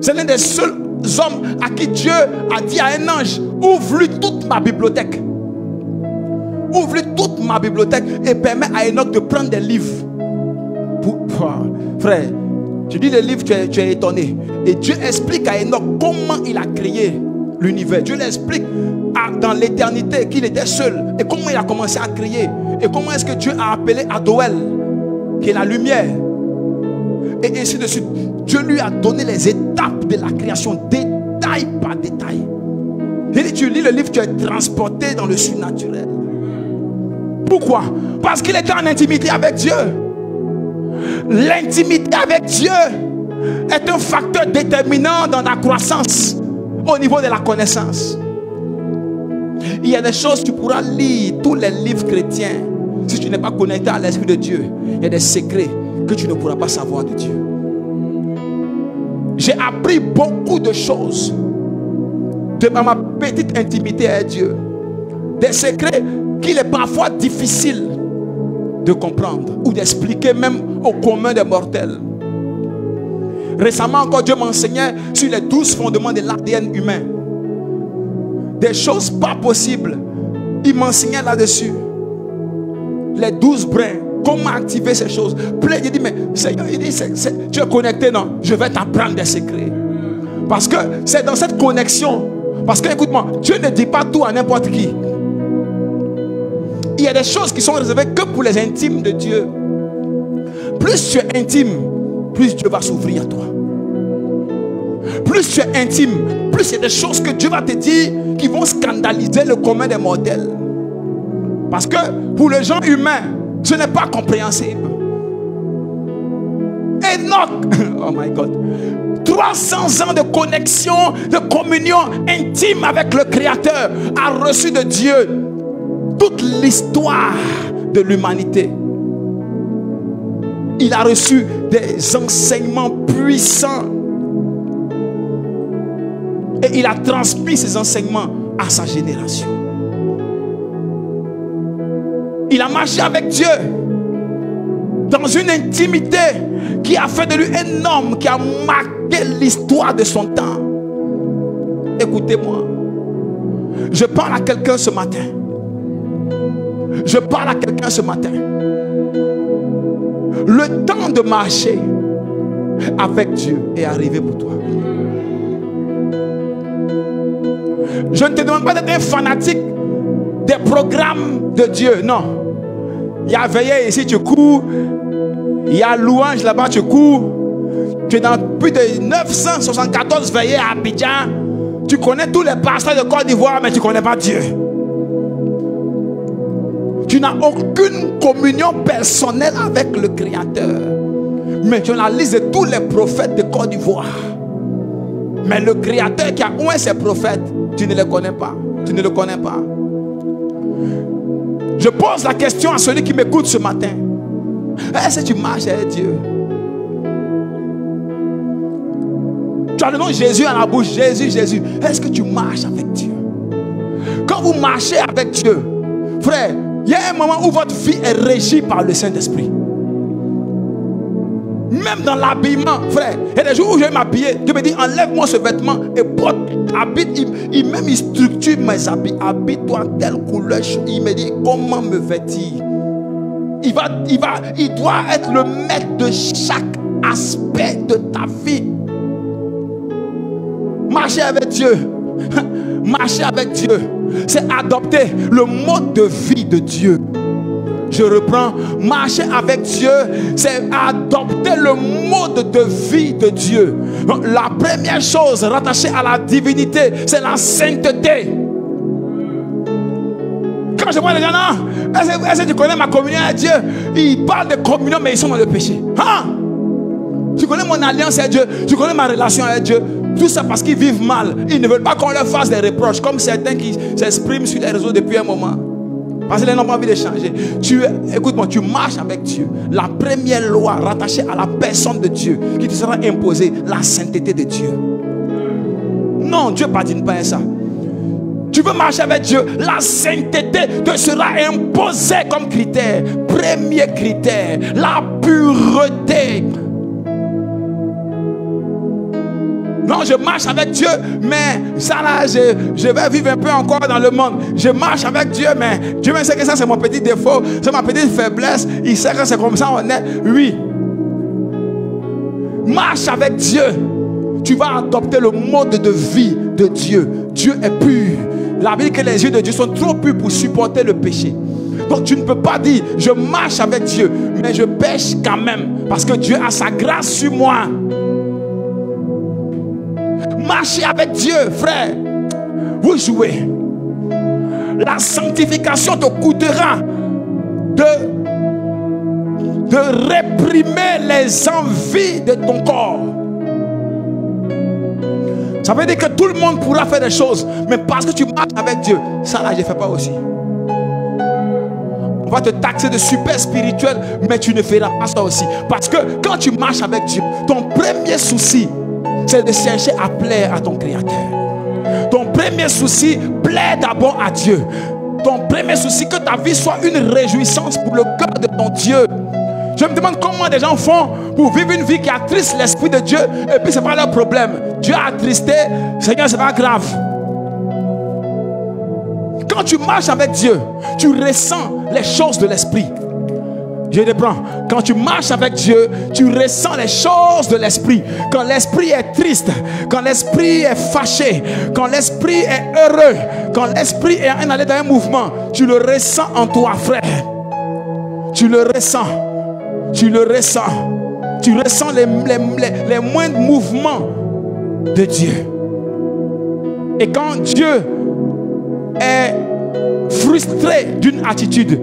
C'est l'un des seuls hommes à qui Dieu a dit à un ange: ouvre-lui toute ma bibliothèque. Ouvre-lui toute ma bibliothèque et permet à Enoch de prendre des livres. Frère, tu lis les livres, tu es étonné. Et Dieu explique à Enoch comment il a créé l'univers. Dieu l'explique dans l'éternité qu'il était seul. Et comment il a commencé à créer. Et comment est-ce que Dieu a appelé Adoël, qui est la lumière. Et ainsi de suite. Dieu lui a donné les étapes de la création, détail par détail. Et tu lis le livre, tu es transporté dans le surnaturel. Pourquoi? Parce qu'il était en intimité avec Dieu. L'intimité avec Dieu est un facteur déterminant dans la croissance au niveau de la connaissance. Il y a des choses que tu pourras lire, tous les livres chrétiens. Si tu n'es pas connecté à l'Esprit de Dieu, il y a des secrets que tu ne pourras pas savoir de Dieu. J'ai appris beaucoup de choses de ma petite intimité avec Dieu. Des secrets qu'il est parfois difficile de comprendre ou d'expliquer même au commun des mortels. Récemment encore, Dieu m'enseignait sur les 12 fondements de l'ADN humain. Des choses pas possibles. Il m'enseignait là-dessus. Les 12 brins. Comment activer ces choses. Plein, il dit, mais Seigneur, il dit, tu es connecté, non? Je vais t'apprendre des secrets. Parce que c'est dans cette connexion. Parce que, écoute-moi, Dieu ne dit pas tout à n'importe qui. Il y a des choses qui sont réservées que pour les intimes de Dieu. plus tu es intime, plus Dieu va s'ouvrir à toi. Plus tu es intime, plus il y a des choses que Dieu va te dire qui vont scandaliser le commun des mortels. Parce que pour les gens humains, ce n'est pas compréhensible. Enoch, oh my God, 300 ans de connexion, de communion intime avec le Créateur, a reçu de Dieu toute l'histoire de l'humanité. Il a reçu des enseignements puissants. Et il a transmis ces enseignements à sa génération. Il a marché avec Dieu dans une intimité qui a fait de lui un homme qui a marqué l'histoire de son temps. Écoutez-moi. Je parle à quelqu'un ce matin. Je parle à quelqu'un ce matin. Le temps de marcher avec Dieu est arrivé pour toi. Je ne te demande pas d'être un fanatique des programmes de Dieu. Non. Il y a veillée ici, tu cours. Il y a louange là-bas, tu cours. Tu es dans plus de 974 veillées à Abidjan. Tu connais tous les pasteurs de Côte d'Ivoire, mais tu ne connais pas Dieu. Tu n'as aucune communion personnelle avec le Créateur. Mais tu as la liste de tous les prophètes de Côte d'Ivoire. Mais le Créateur qui a oint ses prophètes, tu ne le connais pas. Tu ne le connais pas. Je pose la question à celui qui m'écoute ce matin. Est-ce que tu marches avec Dieu? Tu as le nom de Jésus à la bouche. Jésus, Jésus. Est-ce que tu marches avec Dieu? Quand vous marchez avec Dieu, frère, il y a un moment où votre vie est régie par le Saint-Esprit. Même dans l'habillement, frère, il y a des jours où je vais m'habiller. Dieu me dit, enlève-moi ce vêtement et porte, habite. Il structure mes habits. Habite-toi en telle couleur. Il me dit, comment me vêtir? Il doit être le maître de chaque aspect de ta vie. Marcher avec Dieu. Marcher avec Dieu, c'est adopter le mode de vie de Dieu. Je reprends. Marcher avec Dieu, c'est adopter le mode de vie de Dieu. Donc, la première chose rattachée à la divinité, c'est la sainteté. Quand je vois les gens, non, est-ce que tu connais ma communion avec Dieu? Ils parlent de communion, mais ils sont dans le péché. Hein? Tu connais mon alliance avec Dieu? Tu connais ma relation avec Dieu? Tout ça parce qu'ils vivent mal. Ils ne veulent pas qu'on leur fasse des reproches, comme certains qui s'expriment sur les réseaux depuis un moment. Parce qu'ils n'ont pas envie de changer. Écoute-moi, tu marches avec Dieu. La première loi rattachée à la personne de Dieu qui te sera imposée, la sainteté de Dieu. Non, Dieu ne pardonne pas ça. Tu veux marcher avec Dieu, la sainteté te sera imposée comme critère. Premier critère, la pureté. Non, je marche avec Dieu, mais ça là, je vais vivre un peu encore dans le monde. Je marche avec Dieu, mais Dieu sait que ça c'est mon petit défaut, c'est ma petite faiblesse. Il sait que c'est comme ça on est. Oui. Marche avec Dieu. Tu vas adopter le mode de vie de Dieu. Dieu est pur. La Bible dit que les yeux de Dieu sont trop purs pour supporter le péché. Donc tu ne peux pas dire, je marche avec Dieu, mais je pêche quand même, parce que Dieu a sa grâce sur moi. Marcher avec Dieu, frère. Vous jouez. La sanctification te coûtera de réprimer les envies de ton corps. Ça veut dire que tout le monde pourra faire des choses, mais parce que tu marches avec Dieu, ça là je ne fais pas aussi. On va te taxer de super spirituel, mais tu ne feras pas ça aussi. Parce que quand tu marches avec Dieu, ton premier souci, c'est de chercher à plaire à ton Créateur. Ton premier souci, plaire d'abord à Dieu. Ton premier souci, que ta vie soit une réjouissance pour le cœur de ton Dieu. Je me demande comment des gens font pour vivre une vie qui attriste l'Esprit de Dieu et puis c'est pas leur problème. Dieu a attristé, Seigneur, c'est pas grave. Quand tu marches avec Dieu, tu ressens les choses de l'Esprit. Je reprends. Quand tu marches avec Dieu, tu ressens les choses de l'Esprit. Quand l'Esprit est triste, quand l'Esprit est fâché, quand l'Esprit est heureux, quand l'Esprit est allé dans un mouvement, tu le ressens en toi, frère. Tu le ressens. tu le ressens. Tu ressens les moindres mouvements de Dieu. Et quand Dieu est frustré d'une attitude,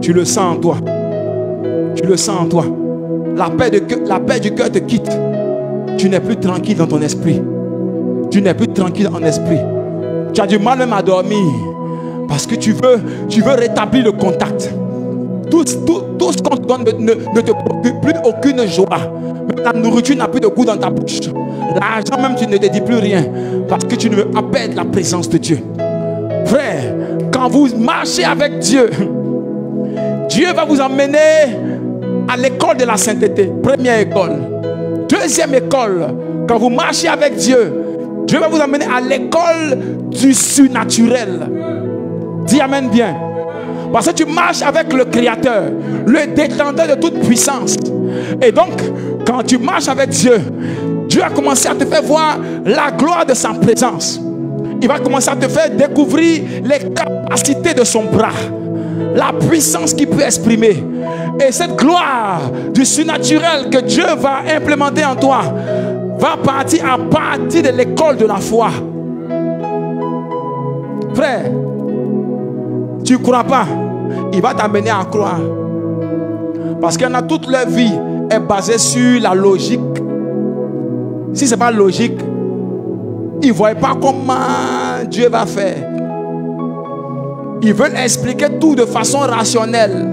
tu le sens en toi. Tu le sens en toi. La paix du cœur te quitte. Tu n'es plus tranquille dans ton esprit. Tu n'es plus tranquille en esprit. Tu as du mal même à dormir. Parce que tu veux rétablir le contact. Tout ce qu'on te donne ne te procure plus aucune joie. Même la nourriture n'a plus de goût dans ta bouche. L'argent même, tu ne te dis plus rien. Parce que tu ne veux pas perdre la présence de Dieu. Frère, quand vous marchez avec Dieu, Dieu va vous emmener à l'école de la sainteté. Première école. Deuxième école, quand vous marchez avec Dieu, Dieu va vous emmener à l'école du surnaturel. Dis amen bien. Parce que tu marches avec le Créateur, le détenteur de toute puissance. Et donc, quand tu marches avec Dieu, Dieu a commencé à te faire voir la gloire de sa présence. Il va commencer à te faire découvrir les capacités de son bras, la puissance qu'il peut exprimer. Et cette gloire du surnaturel que Dieu va implémenter en toi va partir à partir de l'école de la foi. Frère, tu ne crois pas, il va t'amener à croire. Parce qu'il y en a toute leur vie est basée sur la logique. Si ce n'est pas logique, ils ne voient pas comment Dieu va faire. Ils veulent expliquer tout de façon rationnelle.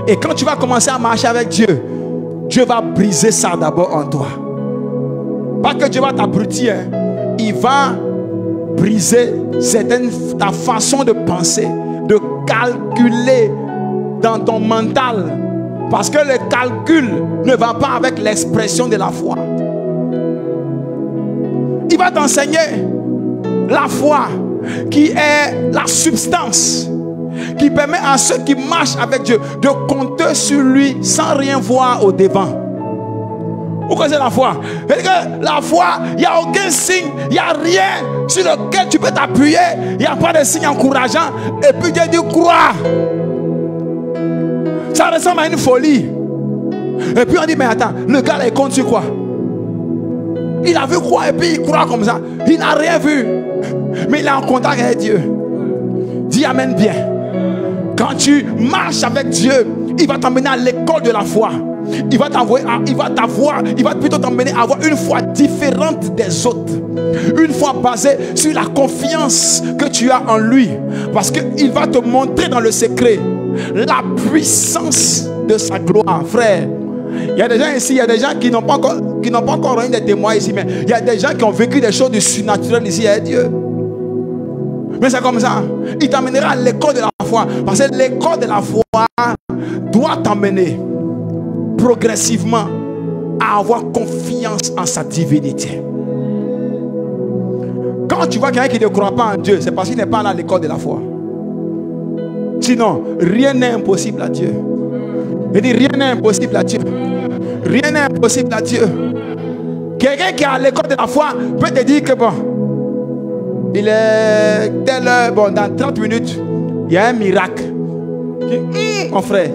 Et quand tu vas commencer à marcher avec Dieu, Dieu va briser ça d'abord en toi. Pas que Dieu va t'abrutir, hein. Il va briser ta façon de penser, de calculer dans ton mental. Parce que le calcul ne va pas avec l'expression de la foi. Il va t'enseigner la foi qui est la substance qui permet à ceux qui marchent avec Dieu de compter sur lui sans rien voir au devant. Vous connaissez la foi? La foi, il n'y a aucun signe, il n'y a rien sur lequel tu peux t'appuyer. Il n'y a pas de signe encourageant. Et puis Dieu dit crois. Ça ressemble à une folie. Et puis on dit mais attends, le gars là il compte sur quoi? Il a vu quoi et puis il croit comme ça. Il n'a rien vu. Mais il est en contact avec Dieu. Dis amen bien. Quand tu marches avec Dieu, il va t'emmener à l'école de la foi. Il va plutôt t'emmener à avoir une foi différente des autres. Une foi basée sur la confiance que tu as en lui. Parce qu'il va te montrer dans le secret la puissance de sa gloire, frère. Il y a des gens ici, il y a des gens qui n'ont pas encore rendu des témoins ici, mais il y a des gens qui ont vécu des choses du surnaturel ici avec Dieu. Mais c'est comme ça. Il t'amènera à l'école de la foi. Parce que l'école de la foi doit t'amener progressivement à avoir confiance en sa divinité. Quand tu vois quelqu'un qui ne croit pas en Dieu, c'est parce qu'il n'est pas à l'école de la foi. Sinon, rien n'est impossible à Dieu. Il dit rien n'est impossible à Dieu. Rien n'est impossible à Dieu. Quelqu'un qui est à l'école de la foi peut te dire que bon, il est telle heure, bon, dans 30 minutes, il y a un miracle. Mon frère,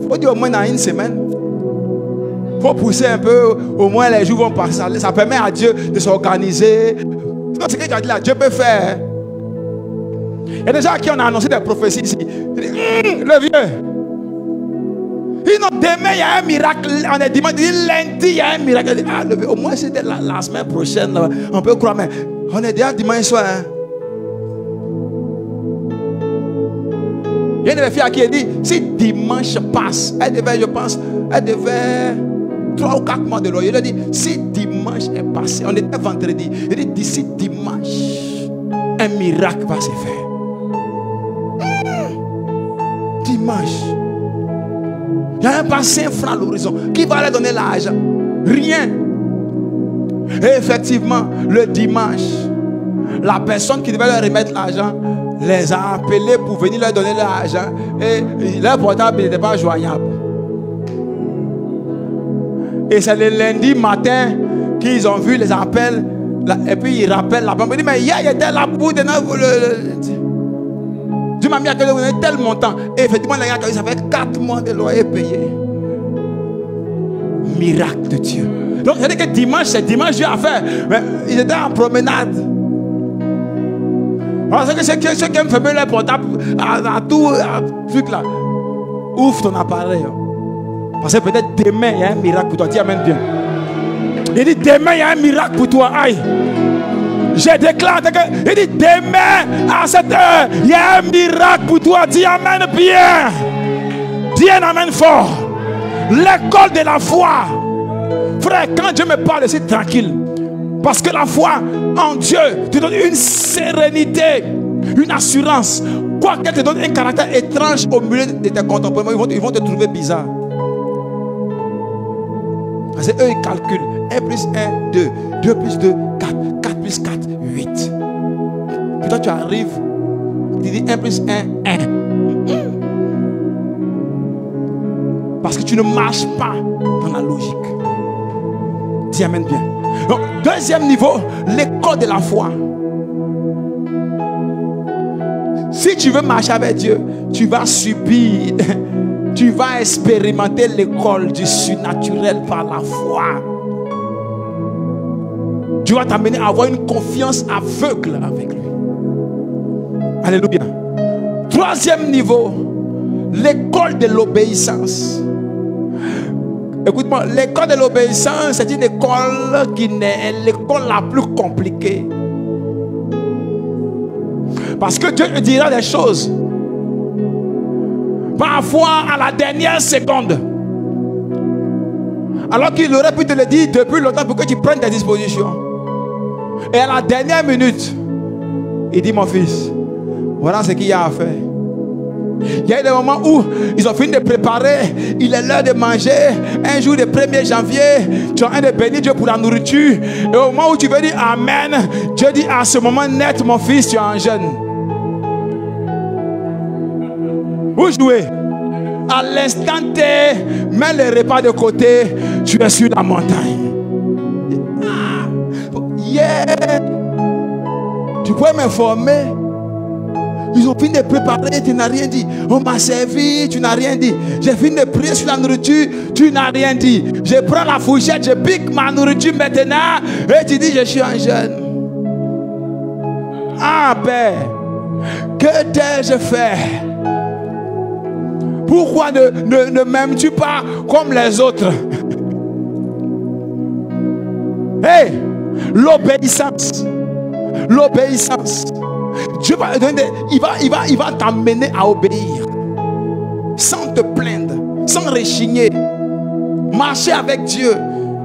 il faut dire au moins dans une semaine. Il faut pousser un peu, au moins les jours vont passer. Ça permet à Dieu de s'organiser. Sinon, ce que tu as dit là, Dieu peut faire. Il y a des gens à qui on a annoncé des prophéties ici. Il dit, le vieux. Il dit, non, demain il y a un miracle. On est dimanche, il dit, lundi il y a un miracle. Il dit, ah, le vieux, au moins c'était la semaine prochaine. Là, on peut croire, mais on est déjà dimanche soir. Hein. Il y a une fille à qui elle dit, si dimanche passe, elle devait, je pense, 3 ou 4 mois de loyer. Il a dit, si dimanche est passé, on était vendredi. Il dit, d'ici dimanche, un miracle va se faire. Dimanche. Il y a un passé franc à l'horizon. Qui va leur donner l'argent? Rien. Et effectivement, le dimanche, la personne qui devait leur remettre l'argent les a appelés pour venir leur donner l'argent. Et leur portable n'était pas joignable. Et c'est le lundi matin qu'ils ont vu les appels. Et puis ils rappellent la banque. Ils disent, mais hier il était là pour donner Dieu m'a mis à donner tel montant. Et effectivement, les gars, ça fait 4 mois de loyer payé. miracle de Dieu. Donc, c'est-à-dire que dimanche, c'est dimanche, Dieu a fait. Mais ils étaient en promenade. Parce que ceux qui aiment fermer leur portable à tout truc là, ouvre ton appareil. Parce que peut-être demain, il y a un miracle pour toi. Dis amen bien. Il dit demain, il y a un miracle pour toi. Aïe. Je déclare que, il dit demain, à cette heure, il y a un miracle pour toi. Dis amen bien. Dis un amen fort. L'école de la foi. Frère, quand Dieu me parle, c'est tranquille. Parce que la foi en Dieu te donne une sérénité, une assurance. Quoi qu'elle te donne un caractère étrange au milieu de tes contemporains, ils vont te trouver bizarre. Parce que eux, ils calculent 1 plus 1, 2, 2 plus 2, 4, 4 plus 4, 8. Puis toi, tu arrives, tu dis 1 plus 1, 1. Parce que tu ne marches pas dans la logique. Dis amen bien. Donc, deuxième niveau, l'école de la foi. Si tu veux marcher avec Dieu, tu vas subir, tu vas expérimenter l'école du surnaturel par la foi. Tu vas t'amener à avoir une confiance aveugle avec lui. Alléluia. Troisième niveau, l'école de l'obéissance. Écoute-moi, l'école de l'obéissance, c'est une école qui est l'école la plus compliquée. Parce que Dieu dira des choses. Parfois à la dernière seconde. Alors qu'il aurait pu te le dire depuis longtemps pour que tu prennes tes dispositions. Et à la dernière minute, il dit mon fils, voilà ce qu'il y a à faire. Il y a eu des moments où ils ont fini de préparer. Il est l'heure de manger. Un jour de 1er janvier, tu es en train de bénir Dieu pour la nourriture. Et au moment où tu veux dire Amen, Dieu dit à ce moment net, mon fils, tu es en jeûne. Où jouer? À l'instant T, mets le repas de côté, tu es sur la montagne. Yeah. Tu peux m'informer? Ils ont fini de préparer, tu n'as rien dit. On m'a servi, tu n'as rien dit. J'ai fini de prier sur la nourriture, tu n'as rien dit. Je prends la fourchette, je pique ma nourriture maintenant et tu dis je suis en jeûne. Ah Père, que t'ai-je fait? Pourquoi ne m'aimes-tu pas comme les autres? Hey, l'obéissance. L'obéissance. Dieu va donner, il va t'amener à obéir sans te plaindre, sans rechigner. Marcher avec Dieu.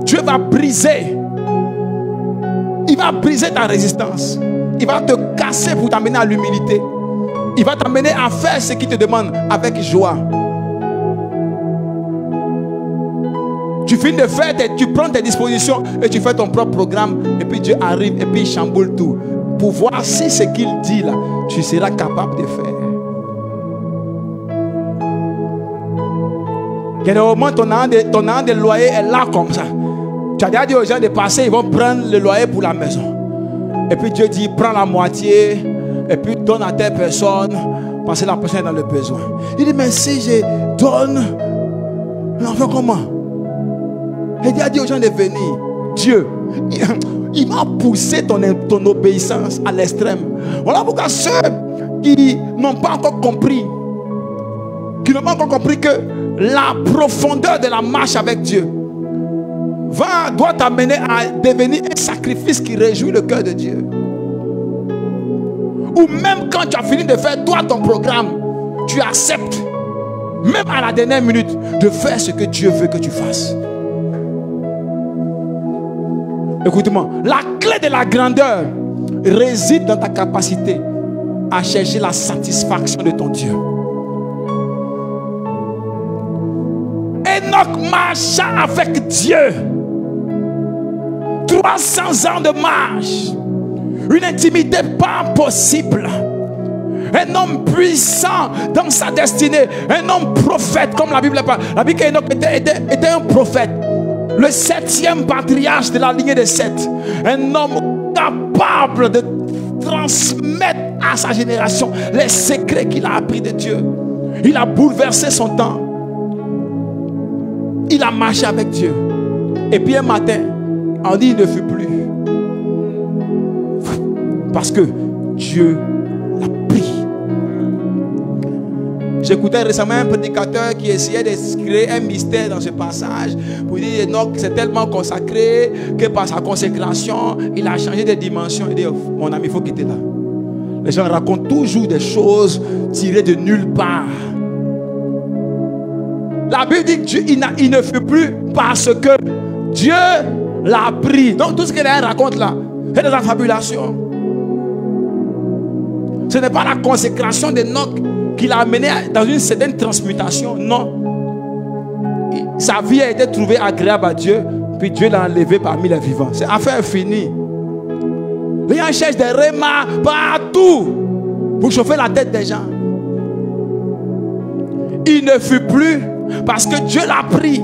Dieu va briser. Il va briser ta résistance. Il va te casser pour t'amener à l'humilité. Il va t'amener à faire ce qu'il te demande avec joie. Tu finis de faire, tu prends tes dispositions et tu fais ton propre programme. Et puis Dieu arrive et puis il chamboule tout. Pour voir si ce qu'il dit là, tu seras capable de faire. Il y a des moments, ton an de loyer est là comme ça. Tu as déjà dit aux gens de passer, ils vont prendre le loyer pour la maison. Et puis Dieu dit, prends la moitié, et puis donne à telle personne, parce que la personne est dans le besoin. Il dit, mais si je donne, on fait comment? Et Dieu a dit aux gens de venir. Dieu, il m'a poussé ton obéissance à l'extrême. Voilà pourquoi ceux qui n'ont pas encore compris, que la profondeur de la marche avec Dieu doit t'amener à devenir un sacrifice qui réjouit le cœur de Dieu. Ou même quand tu as fini de faire toi ton programme, tu acceptes, même à la dernière minute, de faire ce que Dieu veut que tu fasses. Écoute-moi, la clé de la grandeur réside dans ta capacité à chercher la satisfaction de ton Dieu. Enoch marcha avec Dieu. 300 ans de marche. Une intimité pas possible. Un homme puissant dans sa destinée. Un homme prophète, comme la Bible parle. La Bible qu'Enoch était un prophète. Le 7e patriarche de la lignée de Seth. Un homme capable de transmettre à sa génération les secrets qu'il a appris de Dieu. Il a bouleversé son temps. Il a marché avec Dieu. Et puis un matin, on dit il ne fut plus. Parce que Dieu l'a pris. J'écoutais récemment un prédicateur qui essayait de créer un mystère dans ce passage pour dire Enoch s'est tellement consacré que par sa consécration, il a changé de dimension. Il dit, mon ami, il faut quitter là. Les gens racontent toujours des choses tirées de nulle part. La Bible dit qu'il ne fut plus parce que Dieu l'a pris. Donc tout ce qu'elle raconte là, c'est des affabulations. Ce n'est pas la consécration d'Enoch qui l'a amené dans une certaine transmutation. Non. Sa vie a été trouvée agréable à Dieu, puis Dieu l'a enlevé parmi les vivants. C'est affaire finie. Les gens cherchent des rémas partout pour chauffer la tête des gens. Il ne fut plus parce que Dieu l'a pris.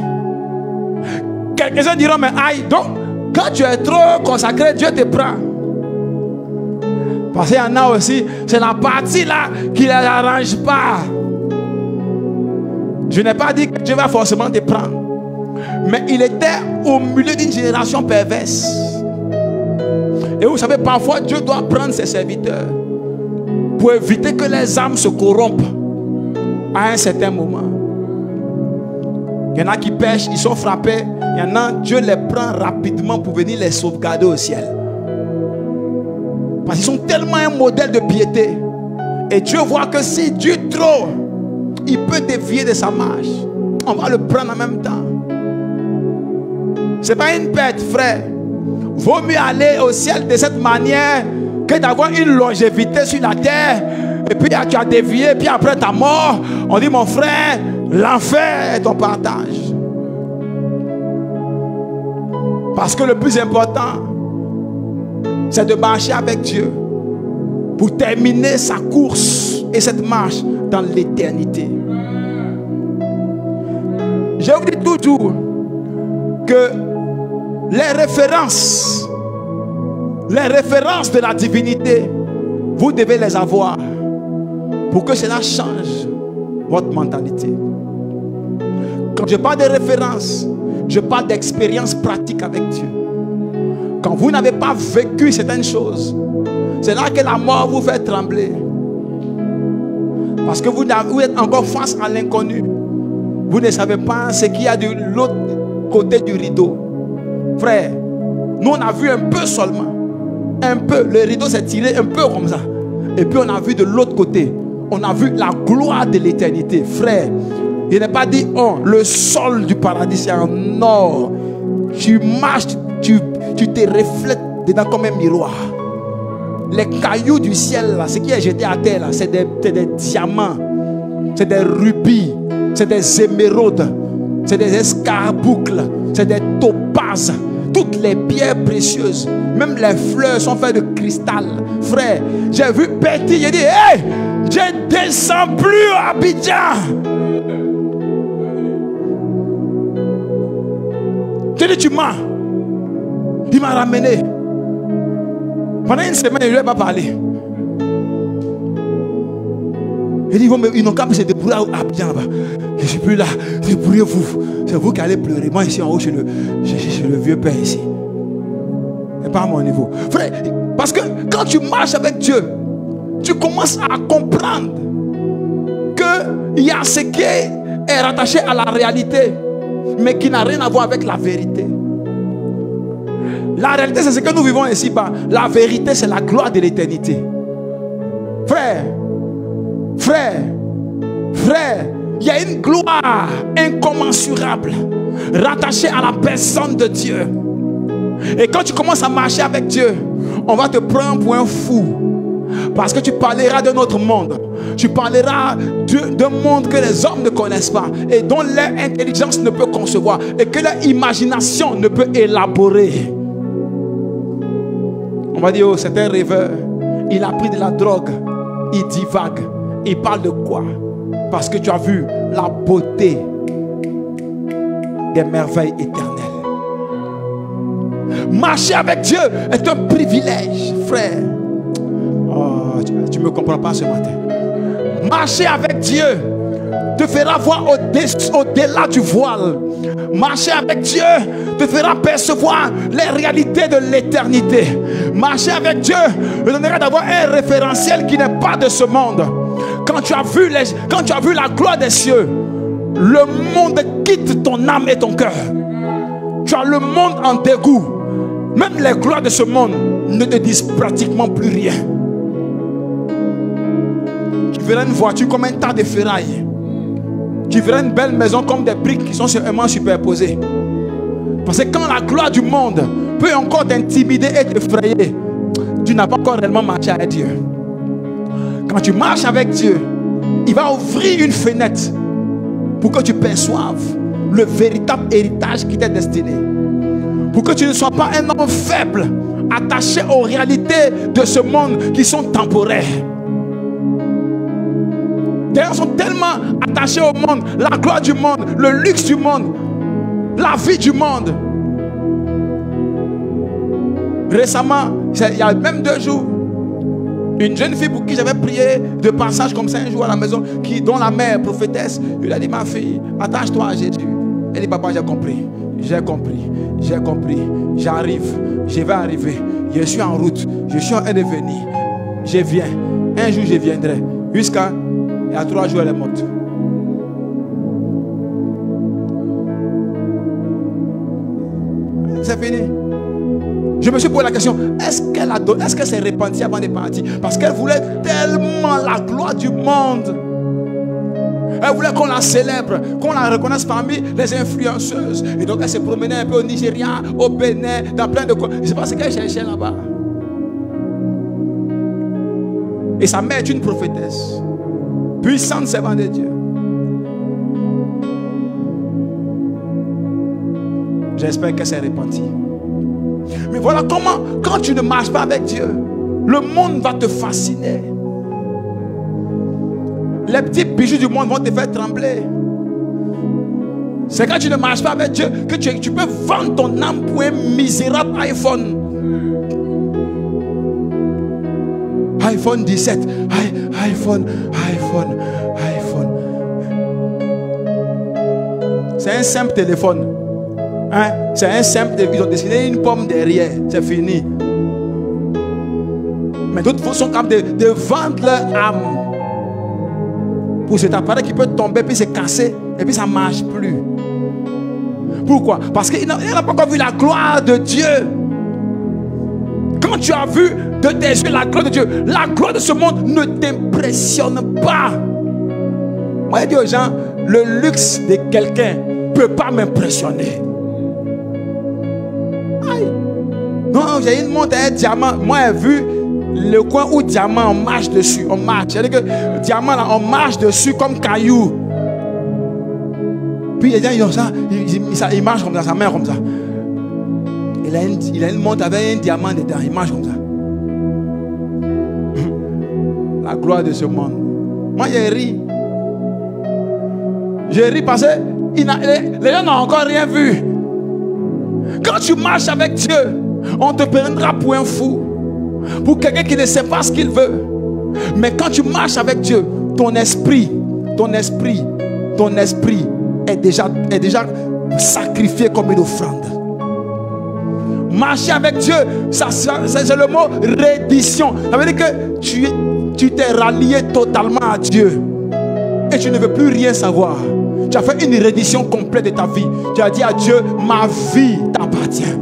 Quelques-uns diront, mais aïe, donc quand tu es trop consacré, Dieu te prend. Parce qu'il y en a aussi, c'est la partie là qui ne les arrange pas. Je n'ai pas dit que Dieu va forcément te prendre. Mais il était au milieu d'une génération perverse. Et vous savez, parfois Dieu doit prendre ses serviteurs pour éviter que les âmes se corrompent à un certain moment. Il y en a qui pêchent, ils sont frappés. Il y en a, Dieu les prend rapidement pour venir les sauvegarder au ciel. Parce qu'ils sont tellement un modèle de piété. Et Dieu voit que si Dieu trop, il peut dévier de sa marche. On va le prendre en même temps. Ce n'est pas une perte, frère. Vaut mieux aller au ciel de cette manière que d'avoir une longévité sur la terre. Et puis tu as dévié, puis après ta mort, on dit mon frère, l'enfer est ton partage. Parce que le plus important, c'est de marcher avec Dieu pour terminer sa course et cette marche dans l'éternité. Je vous dis toujours que les références de la divinité, vous devez les avoir pour que cela change votre mentalité. Quand je parle de références, je parle d'expérience pratique avec Dieu. Quand vous n'avez pas vécu certaines choses, c'est là que la mort vous fait trembler. Parce que vous êtes encore face à l'inconnu. Vous ne savez pas ce qu'il y a de l'autre côté du rideau. Frère, nous on a vu un peu seulement. Un peu. Le rideau s'est tiré un peu comme ça. Et puis on a vu de l'autre côté. On a vu la gloire de l'éternité. Frère, il n'est pas dit, oh, le sol du paradis c'est en or. Tu marches, tu te reflètes dedans comme un miroir. Les cailloux du ciel, là, ce qui est jeté à terre, c'est des diamants, c'est des rubis, c'est des émeraudes, c'est des escarboucles, c'est des topazes. Toutes les pierres précieuses, même les fleurs sont faites de cristal. Frère, j'ai vu Petit, j'ai dit, hey, je ne descends plus à Abidjan. J'ai dit, tu mens. Il m'a ramené. Pendant une semaine, il ne lui a pas parlé. Il dit, ils n'ont qu'à se débrouiller à Abidjan là-bas. Je ne suis plus là. Débrouillez-vous. C'est vous qui allez pleurer. Moi, ici en haut, chez le vieux père ici. Et pas à mon niveau. Frère, parce que quand tu marches avec Dieu, tu commences à comprendre qu'il y a ce qui est rattaché à la réalité, mais qui n'a rien à voir avec la vérité. La réalité, c'est ce que nous vivons ici-bas. La vérité, c'est la gloire de l'éternité. Frère, il y a une gloire incommensurable rattachée à la personne de Dieu. Et quand tu commences à marcher avec Dieu, on va te prendre pour un fou. Parce que tu parleras d'un autre monde. Tu parleras d'un monde que les hommes ne connaissent pas et dont leur intelligence ne peut concevoir et que leur imagination ne peut élaborer. On va dire, oh, c'est un rêveur. Il a pris de la drogue. Il divague. Il parle de quoi? Parce que tu as vu la beauté des merveilles éternelles. Marcher avec Dieu est un privilège, frère. Oh, tu ne me comprends pas ce matin. Marcher avec Dieu te fera voir au-delà du voile. Marcher avec Dieu te fera percevoir les réalités de l'éternité. Marcher avec Dieu te donnera d'avoir un référentiel qui n'est pas de ce monde. Quand tu as vu la gloire des cieux, le monde quitte ton âme et ton cœur. Tu as le monde en dégoût. Même les gloires de ce monde ne te disent pratiquement plus rien. Tu verras une voiture comme un tas de ferrailles. Tu verras une belle maison comme des briques qui sont sûrement superposées. Parce que quand la gloire du monde peut encore t'intimider et t'effrayer, tu n'as pas encore réellement marché avec Dieu. Quand tu marches avec Dieu, il va ouvrir une fenêtre pour que tu perçoives le véritable héritage qui t'est destiné. Pour que tu ne sois pas un homme faible, attaché aux réalités de ce monde qui sont temporaires. D'ailleurs, sont tellement attachés au monde, la gloire du monde, le luxe du monde, la vie du monde. Récemment, il y a même 2 jours, une jeune fille pour qui j'avais prié de passage comme ça un jour à la maison, dont la mère prophétesse, il a dit: ma fille, attache-toi à Jésus. Elle dit: papa, j'ai compris, j'arrive, je vais arriver, je suis en route, je suis en train de venir, je viens, un jour je viendrai. Jusqu'à, il y a 3 jours elle est morte. C'est fini. Je me suis posé la question, est-ce qu'elle s'est repentie avant de partir? Parce qu'elle voulait tellement la gloire du monde. Elle voulait qu'on la célèbre, qu'on la reconnaisse parmi les influenceuses. Et donc elle se promenait un peu au Nigeria, au Bénin, dans plein de coins. Je ne sais pas ce qu'elle cherchait là-bas. Et sa mère est une prophétesse, puissante servante de Dieu. J'espère qu'elle s'est repentie. Mais voilà comment, quand tu ne marches pas avec Dieu, le monde va te fasciner. Les petits bijoux du monde vont te faire trembler. C'est quand tu ne marches pas avec Dieu que tu peux vendre ton âme pour un misérable iPhone. iPhone 17. iPhone. C'est un simple téléphone. Hein? C'est un simple téléphone. Ils ont dessiné une pomme derrière. C'est fini. Mais d'autres sont capables de vendre leur âme pour cet appareil qui peut tomber puis se casser et puis ça ne marche plus. Pourquoi? Parce qu'il n'a pas encore vu la gloire de Dieu. Quand tu as vu de tes yeux la gloire de Dieu, la gloire de ce monde ne t'impressionne pas. Moi je dis aux gens, le luxe de quelqu'un ne peut pas m'impressionner. Non, j'ai une montre à un diamant. Moi j'ai vu le coin où diamant on marche dessus, on marche. C'est-à-dire que diamant là, on marche dessus comme caillou. Puis les gens ils ont ça, il marche comme ça, sa main comme ça. Il a une montre avec un diamant dedans, il marche comme ça. La gloire de ce monde. Moi j'ai ri. J'ai ri parce que les gens n'ont encore rien vu. Quand tu marches avec Dieu, on te prendra pour un fou, pour quelqu'un qui ne sait pas ce qu'il veut. Mais quand tu marches avec Dieu, ton esprit est déjà sacrifié comme une offrande. Marcher avec Dieu, c'est le mot reddition. Ça veut dire que tu t'es rallié totalement à Dieu et tu ne veux plus rien savoir. Tu as fait une reddition complète de ta vie. Tu as dit à Dieu: ma vie t'appartient.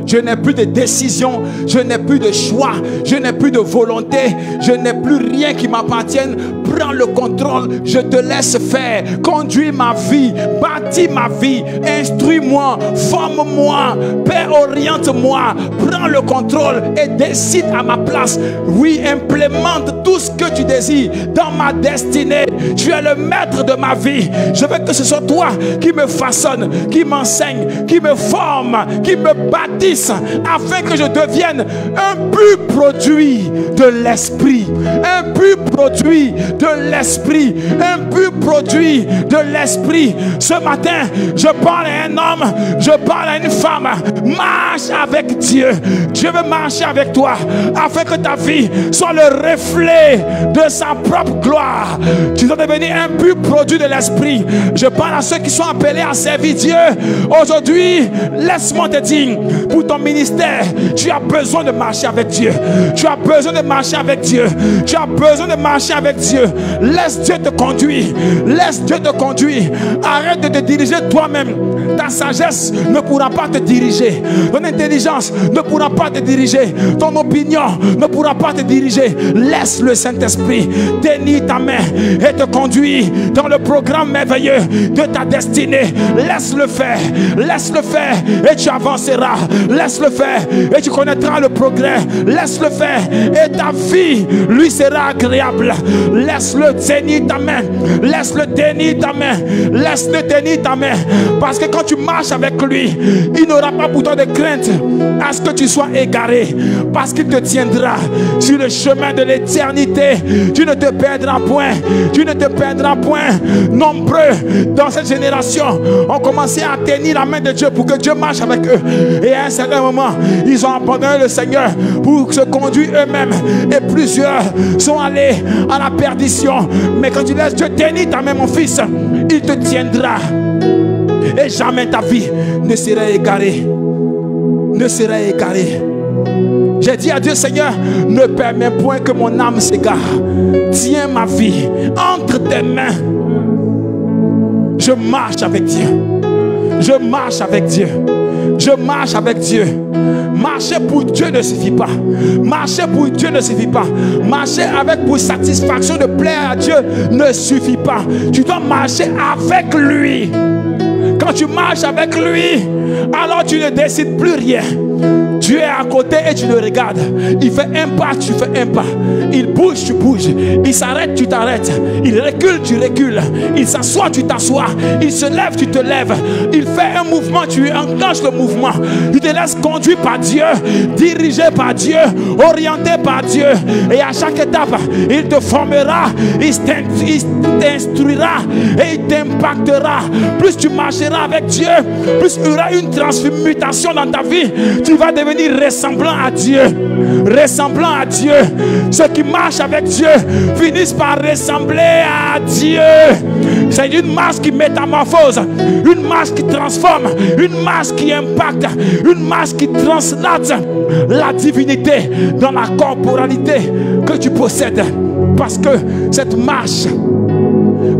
Je n'ai plus de décision, je n'ai plus de choix, je n'ai plus de volonté, je n'ai plus rien qui m'appartienne. Prends le contrôle, je te laisse faire. Conduis ma vie, bâtis ma vie, instruis-moi, forme-moi, Père, oriente-moi. Prends le contrôle et décide à ma place. Oui, implémente tout ce que tu désires dans ma destinée. Tu es le maître de ma vie. Je veux que ce soit toi qui me façonne, qui m'enseigne, qui me forme, qui me bâtisse, afin que je devienne un pur produit de l'esprit, un pur produit de de l'esprit, un pur produit de l'esprit. Ce matin, je parle à un homme, je parle à une femme. Marche avec Dieu. Dieu veut marcher avec toi afin que ta vie soit le reflet de sa propre gloire. Tu dois devenir un pur produit de l'esprit. Je parle à ceux qui sont appelés à servir Dieu. Aujourd'hui, laisse-moi te dire, pour ton ministère, tu as besoin de marcher avec Dieu. Tu as besoin de marcher avec Dieu. Tu as besoin de marcher avec Dieu. Laisse Dieu te conduire. Laisse Dieu te conduire. Arrête de te diriger toi-même. Ta sagesse ne pourra pas te diriger. Ton intelligence ne pourra pas te diriger. Ton opinion ne pourra pas te diriger. Laisse le Saint-Esprit tenir ta main et te conduire dans le programme merveilleux de ta destinée. Laisse-le faire. Laisse-le faire et tu avanceras. Laisse-le faire et tu connaîtras le progrès. Laisse-le faire et ta vie lui sera agréable. Laisse-le tenir ta main. Laisse-le tenir ta main. Laisse-le tenir ta main. Parce que quand tu marches avec lui, il n'aura pas pour toi de crainte à ce que tu sois égaré. Parce qu'il te tiendra sur le chemin de l'éternité. Tu ne te perdras point. Tu ne te perdras point. Nombreux dans cette génération ont commencé à tenir la main de Dieu pour que Dieu marche avec eux. Et à un certain moment, ils ont abandonné le Seigneur pour se conduire eux-mêmes. Et plusieurs sont allés à la perdition. Mais quand tu laisses Dieu tenir ta main, mon fils, il te tiendra. Et jamais ta vie ne sera égarée. Ne sera égarée. J'ai dit à Dieu, Seigneur, ne permets point que mon âme s'égare. Tiens ma vie entre tes mains. Je marche avec Dieu. Je marche avec Dieu. Je marche avec Dieu. Marcher pour Dieu ne suffit pas. Marcher pour Dieu ne suffit pas. Marcher avec pour satisfaction de plaire à Dieu ne suffit pas. Tu dois marcher avec lui. Quand tu marches avec lui, alors tu ne décides plus rien. Dieu est à côté et tu le regardes. Il fait un pas, tu fais un pas. Il bouge, tu bouges. Il s'arrête, tu t'arrêtes. Il recule, tu recules. Il s'assoit, tu t'assois. Il se lève, tu te lèves. Il fait un mouvement, tu enclenches le mouvement. Tu te laisses conduire par Dieu, dirigé par Dieu, orienté par Dieu. Et à chaque étape, il te formera, il t'instruira et il t'impactera. Plus tu marcheras avec Dieu, plus il y aura une transmutation dans ta vie. Tu vas devenir ressemblant à Dieu. Ressemblant à Dieu. Ceux qui marchent avec Dieu finissent par ressembler à Dieu. C'est une marche qui métamorphose, une marche qui transforme, une marche qui impacte, une marche qui translate la divinité dans la corporalité que tu possèdes. Parce que cette marche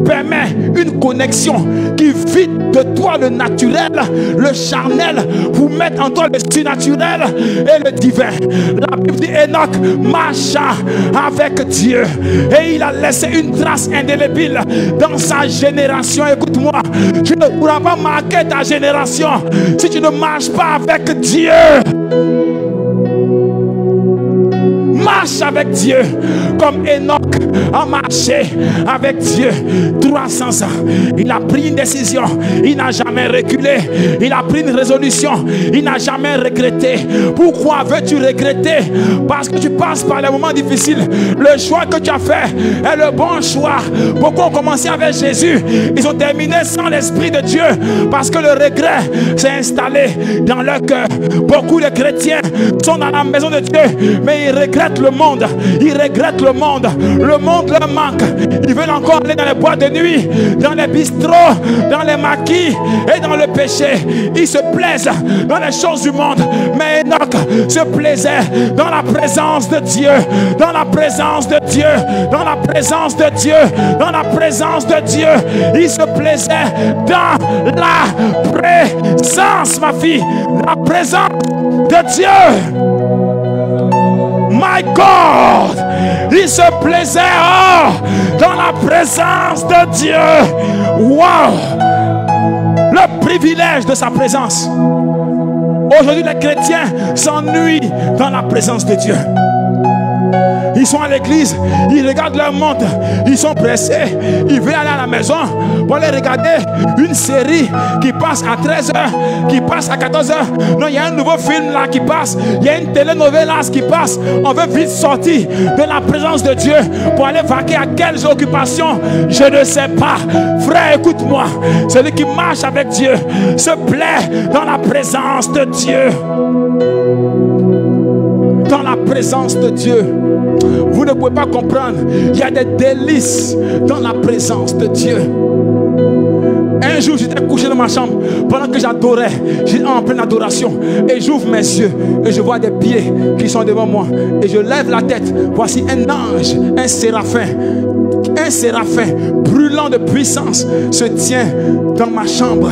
permet une connexion qui vide de toi le naturel, le charnel, pour mettre en toi le surnaturel et le divin. La Bible dit Enoch marcha avec Dieu et il a laissé une trace indélébile dans sa génération. Écoute-moi, tu ne pourras pas marquer ta génération si tu ne marches pas avec Dieu. Marche avec Dieu comme Enoch a marché avec Dieu 300 ans. Il a pris une décision, il n'a jamais reculé. Il a pris une résolution, il n'a jamais regretté. Pourquoi veux-tu regretter? Parce que tu passes par les moments difficiles. Le choix que tu as fait est le bon choix. Beaucoup ont commencé avec Jésus, ils ont terminé sans l'Esprit de Dieu parce que le regret s'est installé dans leur cœur. Beaucoup de chrétiens sont dans la maison de Dieu, mais ils regrettent le monde. Ils regrettent le monde. Le monde leur manque. Ils veulent encore aller dans les boîtes de nuit, dans les bistrots, dans les maquis et dans le péché. Ils se plaisent dans les choses du monde. Mais Enoch se plaisait dans la présence de Dieu. Dans la présence de Dieu. Dans la présence de Dieu. Dans la présence de Dieu. Il se plaisait dans la présence, ma fille. La présence de Dieu. My God, il se plaisait dans la présence de Dieu. Wow, le privilège de sa présence. Aujourd'hui, les chrétiens s'ennuient dans la présence de Dieu. Ils sont à l'église, ils regardent leur montre, ils sont pressés, ils veulent aller à la maison pour aller regarder une série qui passe à 13h, qui passe à 14h. Non, il y a un nouveau film là qui passe, il y a une télénovela qui passe. On veut vite sortir de la présence de Dieu pour aller vaquer à quelles occupations, je ne sais pas. Frère, écoute-moi, celui qui marche avec Dieu se plaît dans la présence de Dieu. Dans la présence de Dieu. Vous ne pouvez pas comprendre. Il y a des délices dans la présence de Dieu. Un jour, j'étais couché dans ma chambre pendant que j'adorais. J'étais en pleine adoration. Et j'ouvre mes yeux et je vois des pieds qui sont devant moi. Et je lève la tête. Voici un ange, un séraphin brûlant de puissance se tient dans ma chambre.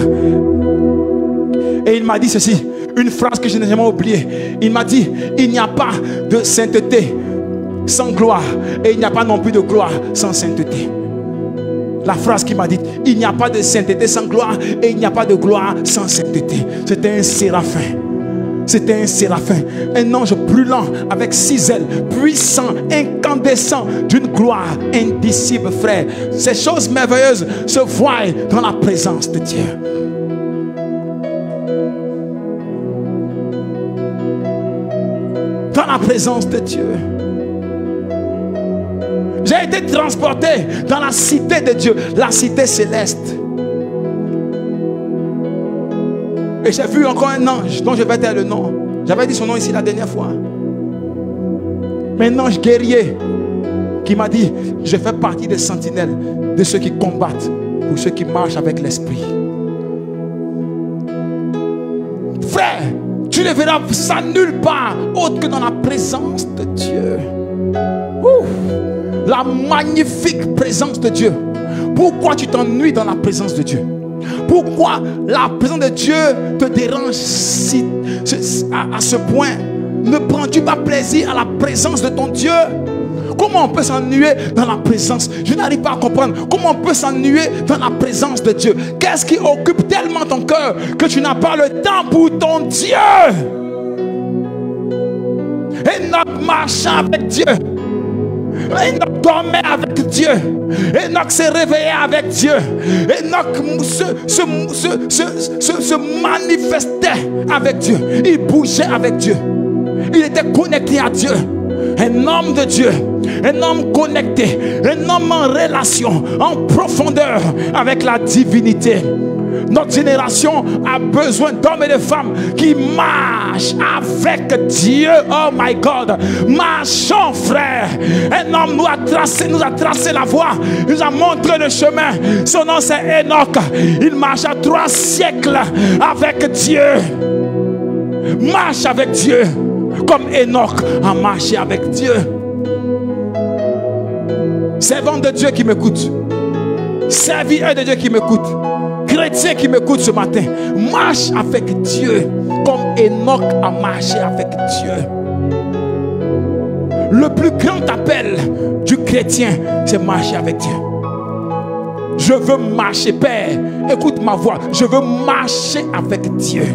Et il m'a dit ceci, une phrase que je n'ai jamais oubliée. Il m'a dit, il n'y a pas de sainteté sans gloire, et il n'y a pas non plus de gloire sans sainteté. La phrase qu'il m'a dit, il n'y a pas de sainteté sans gloire, et il n'y a pas de gloire sans sainteté. C'était un séraphin. C'était un séraphin, un ange brûlant avec 6 ailes, puissant, incandescent, d'une gloire indicible, frère. Ces choses merveilleuses se voient dans la présence de Dieu. Dans la présence de Dieu. J'ai été transporté dans la cité de Dieu, la cité céleste. Et j'ai vu encore un ange dont je vais taire le nom. J'avais dit son nom ici la dernière fois. Mais un ange guerrier qui m'a dit, je fais partie des sentinelles, de ceux qui combattent, pour ceux qui marchent avec l'esprit. Frère, tu ne verras ça nulle part autre que dans la présence de Dieu. Ouf, la magnifique présence de Dieu. Pourquoi tu t'ennuies dans la présence de Dieu? Pourquoi la présence de Dieu te dérange à ce point? Ne prends-tu pas plaisir à la présence de ton Dieu? Comment on peut s'ennuyer dans la présence? Je n'arrive pas à comprendre. Comment on peut s'ennuyer dans la présence de Dieu? Qu'est-ce qui occupe tellement ton cœur que tu n'as pas le temps pour ton Dieu? Enoch marchait avec Dieu. Enoch dormait avec Dieu. Enoch s'est réveillé avec Dieu. Enoch se manifestait avec Dieu. Il bougeait avec Dieu. Il était connecté à Dieu. Un homme de Dieu, un homme connecté, un homme en relation, en profondeur avec la divinité. Notre génération a besoin d'hommes et de femmes qui marchent avec Dieu. Oh my God, marchons, frère. Un homme nous a tracé la voie, nous a montré le chemin. Son nom c'est Enoch. Il marche à 3 siècles avec Dieu. Marche avec Dieu comme Enoch a marché avec Dieu. Servant de Dieu qui m'écoute, serviteur de Dieu qui m'écoute, chrétien qui m'écoute ce matin, marche avec Dieu comme Enoch a marché avec Dieu. Le plus grand appel du chrétien, c'est marcher avec Dieu. Je veux marcher, Père, écoute ma voix, je veux marcher avec Dieu.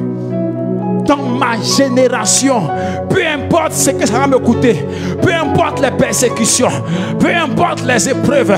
Dans ma génération, peu importe ce que ça va me coûter, peu importe les persécutions, peu importe les épreuves,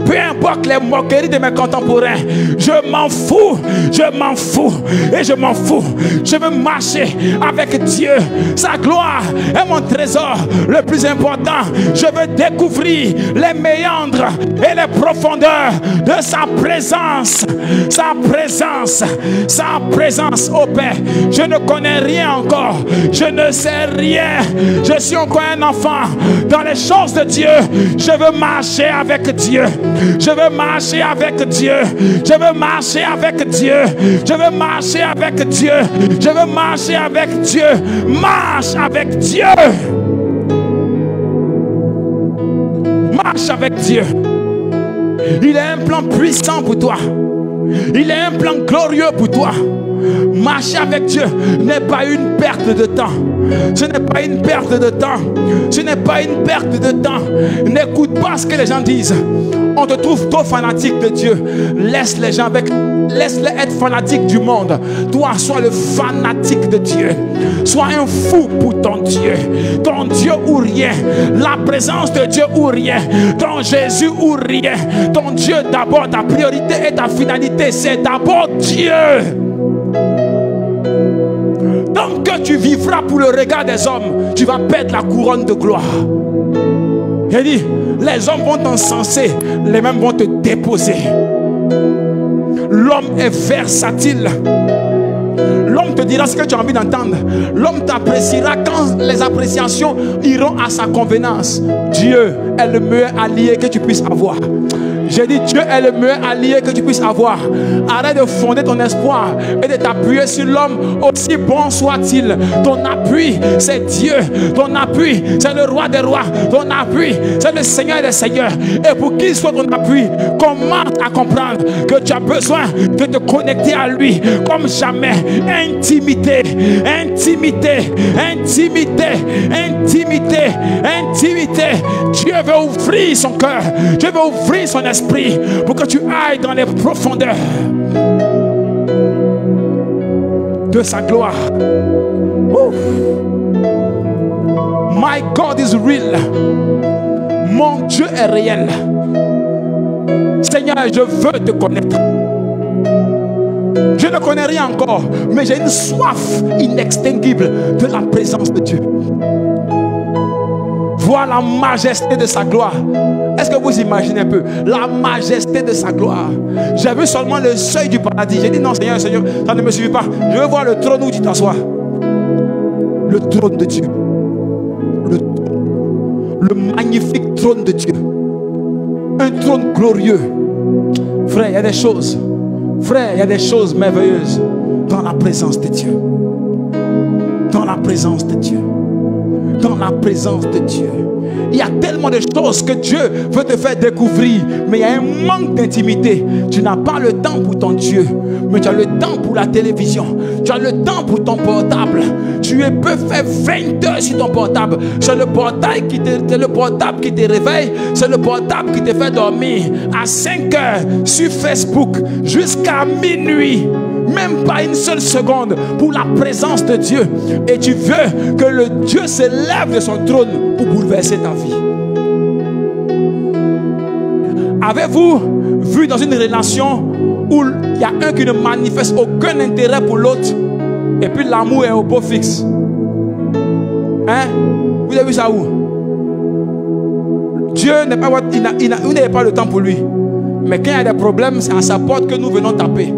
peu importe les moqueries de mes contemporains, je m'en fous et je m'en fous. Je veux marcher avec Dieu. Sa gloire est mon trésor le plus important. Je veux découvrir les méandres et les profondeurs de sa présence. Sa présence, sa présence, oh Père. Je ne connais rien encore, je ne sais rien, je suis encore un enfant dans les choses de Dieu. Je veux marcher avec Dieu, je veux marcher avec Dieu, je veux marcher avec Dieu, je veux marcher avec Dieu, je veux marcher avec Dieu. Marche avec Dieu, marche avec Dieu. Il a un plan puissant pour toi, il a un plan glorieux pour toi. Marcher avec Dieu n'est pas une perte de temps. Ce n'est pas une perte de temps. Ce n'est pas une perte de temps. N'écoute pas ce que les gens disent. On te trouve trop fanatique de Dieu. Laisse les gens avec, laisse-les être fanatiques du monde. Toi, sois le fanatique de Dieu. Sois un fou pour ton Dieu. Ton Dieu ou rien. La présence de Dieu ou rien. Ton Jésus ou rien. Ton Dieu d'abord, ta priorité et ta finalité, c'est d'abord Dieu. Tant que tu vivras pour le regard des hommes, tu vas perdre la couronne de gloire. J'ai dit, les hommes vont t'encenser, les mêmes vont te déposer. L'homme est versatile. L'homme te dira ce que tu as envie d'entendre. L'homme t'appréciera quand les appréciations iront à sa convenance. Dieu est le meilleur allié que tu puisses avoir. J'ai dit, Dieu est le meilleur allié que tu puisses avoir. Arrête de fonder ton espoir et de t'appuyer sur l'homme, aussi bon soit-il. Ton appui, c'est Dieu. Ton appui, c'est le roi des rois. Ton appui, c'est le Seigneur des seigneurs. Et pour qu'il soit ton appui, commence à comprendre que tu as besoin de te connecter à lui comme jamais. Intimité, intimité, intimité, intimité, intimité. Dieu veut ouvrir son cœur. Dieu veut ouvrir son esprit pour que tu ailles dans les profondeurs de sa gloire. Ouf. My God is real. Mon Dieu est réel. Seigneur, je veux te connaître. Je ne connais rien encore, mais j'ai une soif inextinguible de la présence de Dieu. Voir la majesté de sa gloire. Est-ce que vous imaginez un peu la majesté de sa gloire? J'ai vu seulement le seuil du paradis. J'ai dit non, Seigneur, Seigneur, ça ne me suffit pas. Je veux voir le trône où tu t'assois. Le trône de Dieu. Le magnifique trône de Dieu. Un trône glorieux. Frère, il y a des choses. Frère, il y a des choses merveilleuses dans la présence de Dieu. Dans la présence de Dieu. Dans la présence de Dieu. Il y a tellement de choses que Dieu veut te faire découvrir, mais il y a un manque d'intimité. Tu n'as pas le temps pour ton Dieu, mais tu as le temps pour la télévision. Tu as le temps pour ton portable. Tu peux faire 20 heures sur ton portable. C'est le portable qui te réveille. C'est le portable qui te fait dormir. À 5 heures sur Facebook jusqu'à minuit. Même pas une seule seconde pour la présence de Dieu. Et tu veux que le Dieu se lève de son trône pour bouleverser ta vie. Avez-vous vu dans une relation où il y a un qui ne manifeste aucun intérêt pour l'autre et puis l'amour est au beau fixe? Hein? Vous avez vu ça où? Dieu n'est pas, vous n'avez pas le temps pour lui. Mais quand il y a des problèmes, c'est à sa porte que nous venons taper.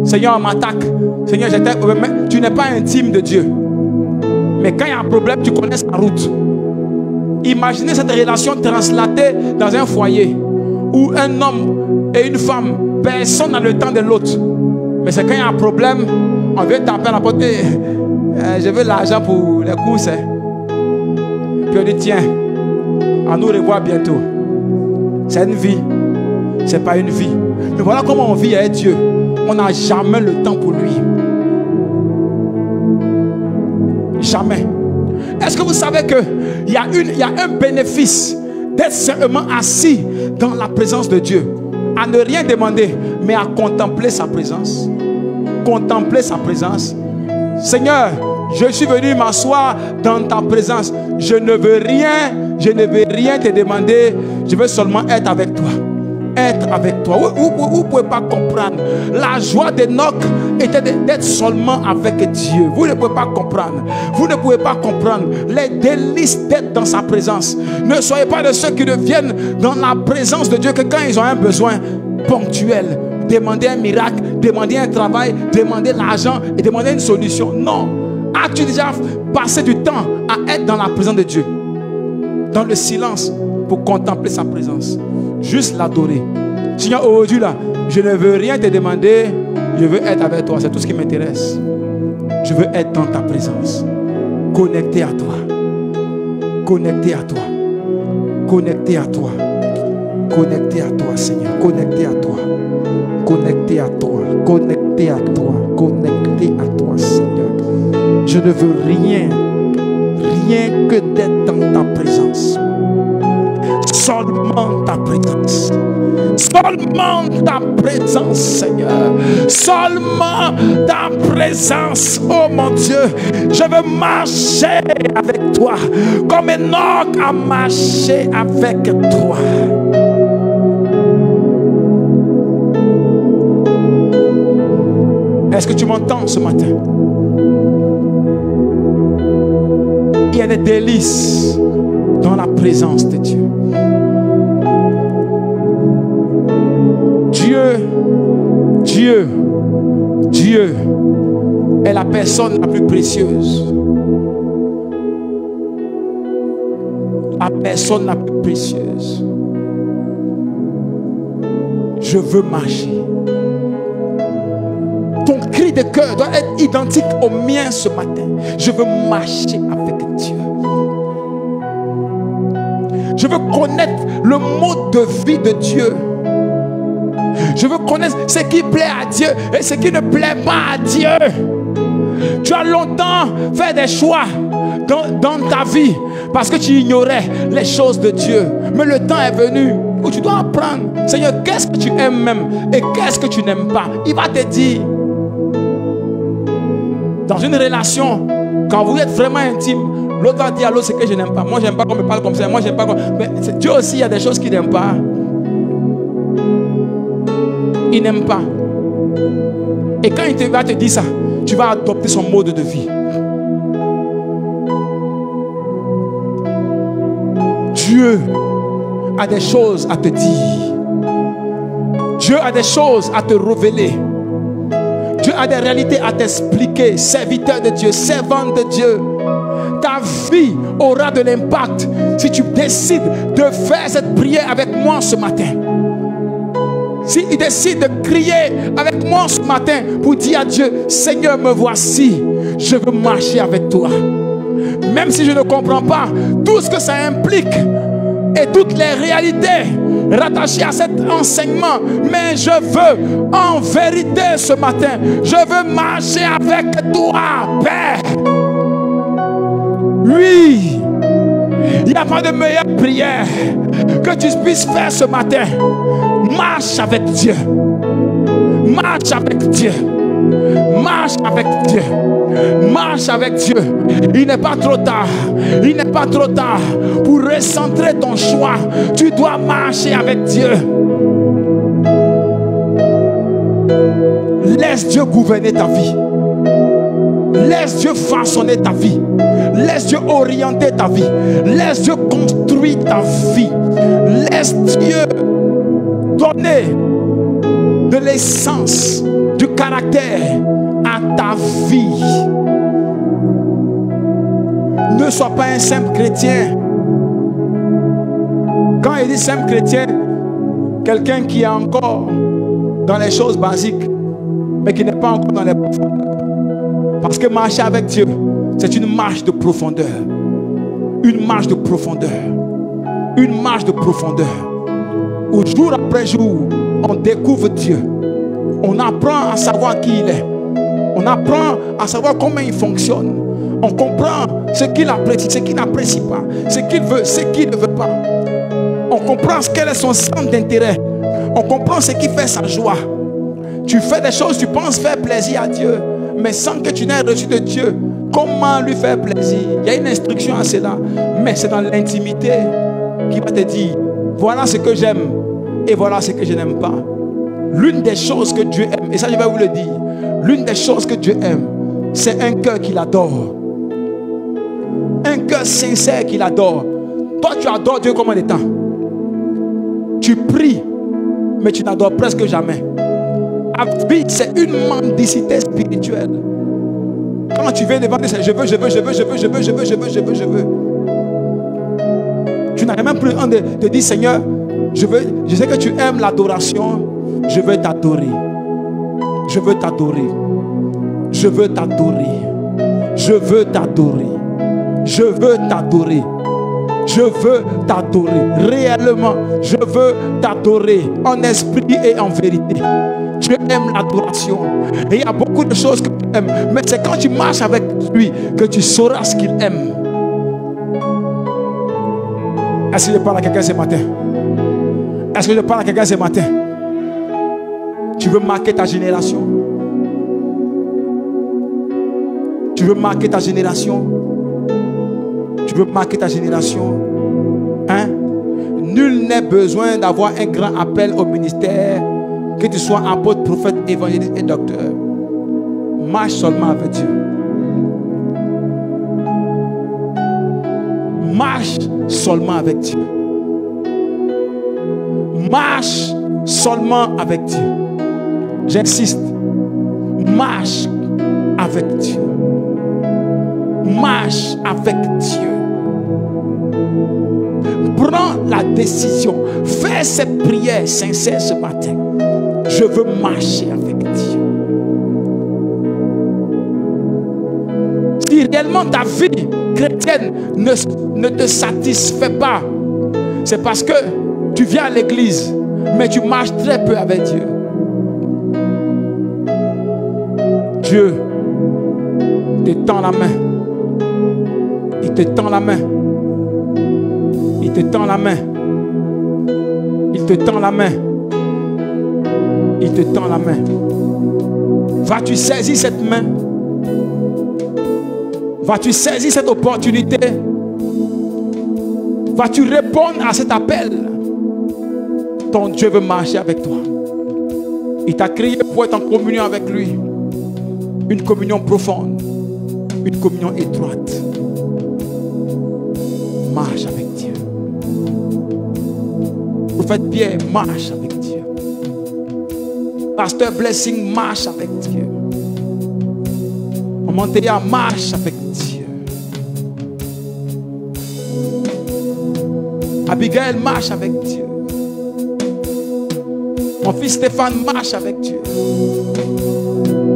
Seigneur, on m'attaque. Seigneur, tu n'es pas intime de Dieu. Mais quand il y a un problème, tu connais sa route. Imaginez cette relation translatée dans un foyer où un homme et une femme, personne n'a le temps de l'autre. Mais c'est quand il y a un problème, on vient taper à la porte. Je veux l'argent pour les courses. Puis on dit, tiens, on nous revoit bientôt. C'est une vie. C'est pas une vie. Mais voilà comment on vit avec Dieu. On n'a jamais le temps pour lui. Jamais. Est-ce que vous savez qu'il y a un bénéfice d'être seulement assis dans la présence de Dieu, à ne rien demander, mais à contempler sa présence? Contempler sa présence. Seigneur, je suis venu m'asseoir dans ta présence. Je ne veux rien te demander. Je veux seulement être avec toi. Être avec toi. Vous ne pouvez pas comprendre. La joie d'Enoch était d'être seulement avec Dieu. Vous ne pouvez pas comprendre. Vous ne pouvez pas comprendre les délices d'être dans sa présence. Ne soyez pas de ceux qui ne viennent dans la présence de Dieu que quand ils ont un besoin ponctuel, demander un miracle, demander un travail, demander l'argent et demander une solution. Non. As-tu déjà passé du temps à être dans la présence de Dieu, dans le silence, pour contempler sa présence, juste l'adorer? Seigneur, aujourd'hui là, je ne veux rien te demander, je veux être avec toi, c'est tout ce qui m'intéresse. Je veux être dans ta présence, connecté à toi, connecté à toi, connecté à toi, connecté à toi, Seigneur, connecté à toi, connecté à toi, connecté à toi, connecté à toi, Seigneur. Je ne veux rien que d'être dans ta présence. Seulement ta présence. Seulement ta présence, Seigneur. Seulement ta présence, oh mon Dieu. Je veux marcher avec toi comme Enoch a marché avec toi. Est-ce que tu m'entends ce matin? Il y a des délices dans la présence de Dieu. Dieu est la personne la plus précieuse. La personne la plus précieuse. Je veux marcher. Ton cri de cœur doit être identique au mien ce matin. Je veux marcher avec Dieu. Je veux connaître le mode de vie de Dieu. Je veux connaître ce qui plaît à Dieu et ce qui ne plaît pas à Dieu. Tu as longtemps fait des choix dans ta vie parce que tu ignorais les choses de Dieu. Mais le temps est venu où tu dois apprendre. Seigneur, qu'est-ce que tu aimes même et qu'est-ce que tu n'aimes pas? Il va te dire. Dans une relation, quand vous êtes vraiment intime, l'autre va dire à l'autre ce que je n'aime pas. Moi, j'aime pas qu'on me parle comme ça. Moi, j'aime pas qu'on... Mais Dieu aussi, il y a des choses qu'il n'aime pas. Il n'aime pas. Et quand il va te dire ça, tu vas adopter son mode de vie. Dieu a des choses à te dire. Dieu a des choses à te révéler. Dieu a des réalités à t'expliquer. Serviteur de Dieu, servante de Dieu. Ta vie aura de l'impact si tu décides de faire cette prière avec moi ce matin. Si tu décides de crier avec moi ce matin pour dire à Dieu, Seigneur, me voici, je veux marcher avec toi. Même si je ne comprends pas tout ce que ça implique et toutes les réalités rattachées à cet enseignement, mais je veux en vérité ce matin, je veux marcher avec toi, Père. Oui, il n'y a pas de meilleure prière que tu puisses faire ce matin. Marche avec Dieu. Marche avec Dieu. Marche avec Dieu. Marche avec Dieu. Il n'est pas trop tard. Il n'est pas trop tard pour recentrer ton choix. Tu dois marcher avec Dieu. Laisse Dieu gouverner ta vie. Laisse Dieu façonner ta vie. Laisse Dieu orienter ta vie. Laisse Dieu construire ta vie. Laisse Dieu donner de l'essence, du caractère à ta vie. Ne sois pas un simple chrétien. Quand il dit simple chrétien, quelqu'un qui est encore dans les choses basiques, mais qui n'est pas encore dans les profondeurs. Parce que marcher avec Dieu, c'est une marche de profondeur. Une marche de profondeur. Une marche de profondeur. Où jour après jour, on découvre Dieu. On apprend à savoir qui il est. On apprend à savoir comment il fonctionne. On comprend ce qu'il apprécie, ce qu'il n'apprécie pas, ce qu'il veut, ce qu'il ne veut pas. On comprend quel est son centre d'intérêt. On comprend ce qui fait sa joie. Tu fais des choses, tu penses faire plaisir à Dieu, mais sans que tu n'aies reçu de Dieu, comment lui faire plaisir? Il y a une instruction à cela, mais c'est dans l'intimité qu'il va te dire, voilà ce que j'aime et voilà ce que je n'aime pas. L'une des choses que Dieu aime, et ça je vais vous le dire, l'une des choses que Dieu aime, c'est un cœur qu'il adore. Un cœur sincère qu'il adore. Toi tu adores Dieu combien de temps? Tu pries, mais tu n'adores presque jamais. C'est une mendicité spirituelle. Quand tu viens devant Dieu, c'est je veux. Tu n'as même plus envie de te dire, Seigneur, je sais que tu aimes l'adoration. Je veux t'adorer. Je veux t'adorer. Je veux t'adorer. Je veux t'adorer. Je veux t'adorer. Je veux t'adorer. Réellement, je veux t'adorer en esprit et en vérité. Dieu aime l'adoration. Et il y a beaucoup de choses que tu aimes. Mais c'est quand tu marches avec lui que tu sauras ce qu'il aime. Est-ce que je parle à quelqu'un ce matin? Est-ce que je parle à quelqu'un ce matin? Tu veux marquer ta génération? Tu veux marquer ta génération? Tu veux marquer ta génération? Hein? Nul n'est besoin d'avoir un grand appel au ministère, que tu sois apôtre, prophète, évangéliste et docteur. Marche seulement avec Dieu. Marche seulement avec Dieu. Marche seulement avec Dieu. J'insiste. Marche avec Dieu. Marche avec Dieu. Prends la décision. Fais cette prière sincère ce matin. Je veux marcher avec Dieu. Si réellement ta vie chrétienne ne te satisfait pas, c'est parce que tu viens à l'église, mais tu marches très peu avec Dieu. Dieu te tend la main. Il te tend la main. Il te tend la main. Il te tend la main. Il te tend la main. Vas-tu saisir cette main? Vas-tu saisir cette opportunité? Vas-tu répondre à cet appel? Ton Dieu veut marcher avec toi. Il t'a créé pour être en communion avec lui. Une communion profonde. Une communion étroite. Marche avec Dieu. Prophète Pierre, marche avec Dieu. Pasteur Blessing, marche avec Dieu. Maman Théa, marche avec Dieu. Abigail, marche avec Dieu. Mon fils Stéphane, marche avec Dieu.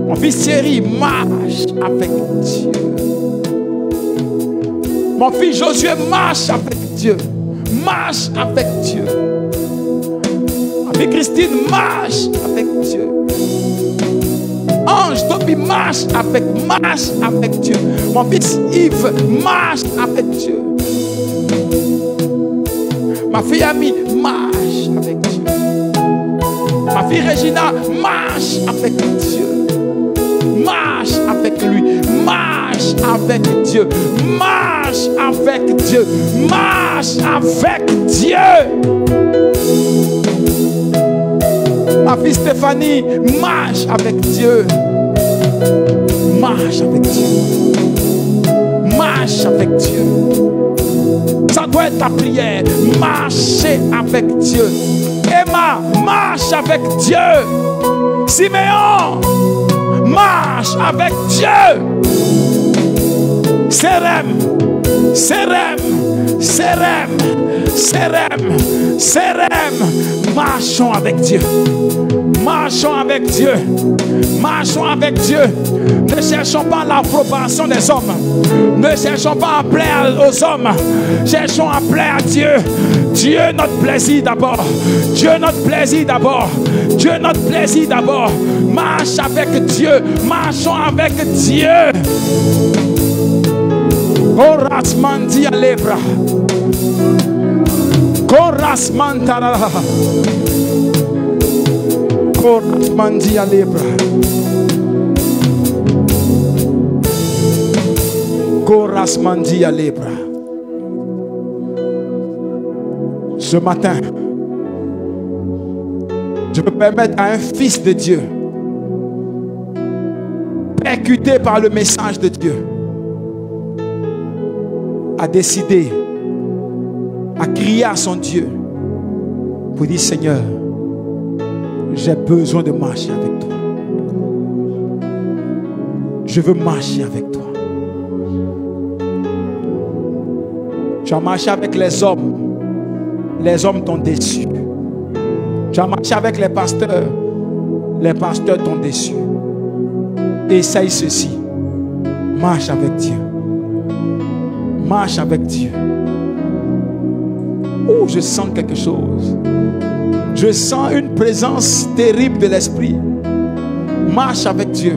Mon fils Thierry, marche avec Dieu. Mon fils Josué, marche avec Dieu. Marche avec Dieu. Ma fille Christine, marche avec Dieu. Ange, Toby, marche avec Dieu. Mon fils Yves, marche avec Dieu. Ma fille Amie, marche avec Dieu. Ma fille Regina, marche avec Dieu. Marche avec lui. Marche avec Dieu. Marche avec Dieu. Marche avec Dieu. Ma fille Stéphanie, marche avec Dieu. Marche avec Dieu. Marche avec Dieu. Ça doit être ta prière. Marcher avec Dieu. Emma, marche avec Dieu. Siméon, marche avec Dieu. Sérem, marchons avec Dieu. Marchons avec Dieu. Marchons avec Dieu. Ne cherchons pas l'approbation des hommes. Ne cherchons pas à plaire aux hommes. Cherchons à plaire à Dieu. Dieu notre plaisir d'abord. Dieu notre plaisir d'abord. Dieu notre plaisir d'abord. Marche avec Dieu. Marchons avec Dieu. Koras mandi alebra. Koras mantara. Koras mandi alebra. Koras mandi alebra. Ce matin, je peux permettre à un fils de Dieu, percuté par le message de Dieu, à décider, à crier à son Dieu pour dire: Seigneur, j'ai besoin de marcher avec toi. Je veux marcher avec toi. Tu as marché avec les hommes. Les hommes t'ont déçu. Tu as marché avec les pasteurs t'ont déçu. Essaye ceci. Marche avec Dieu. Marche avec Dieu. Oh, je sens quelque chose. Je sens une présence terrible de l'Esprit. Marche avec Dieu.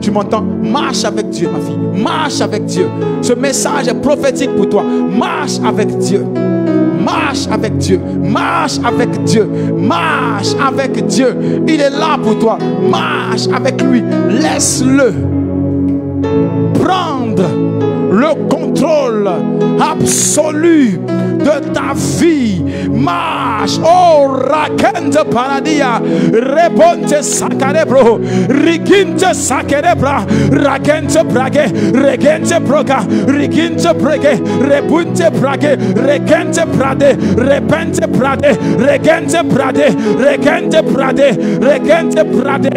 Tu m'entends? Marche avec Dieu, ma fille. Marche avec Dieu. Ce message est prophétique pour toi. Marche avec Dieu. Marche avec Dieu. Marche avec Dieu. Marche avec Dieu. Il est là pour toi. Marche avec lui. Laisse-le prendre le contrôle absolu de ta vie. Marche. Oh, rakente paradia. Rebonte sacarebro. Riginte sacarebra. Rakente brage. Regente broga. Riginte brage. Rebunte brage. Regente brade. Repente brade. Regente brade. Regente brade. Regente brade.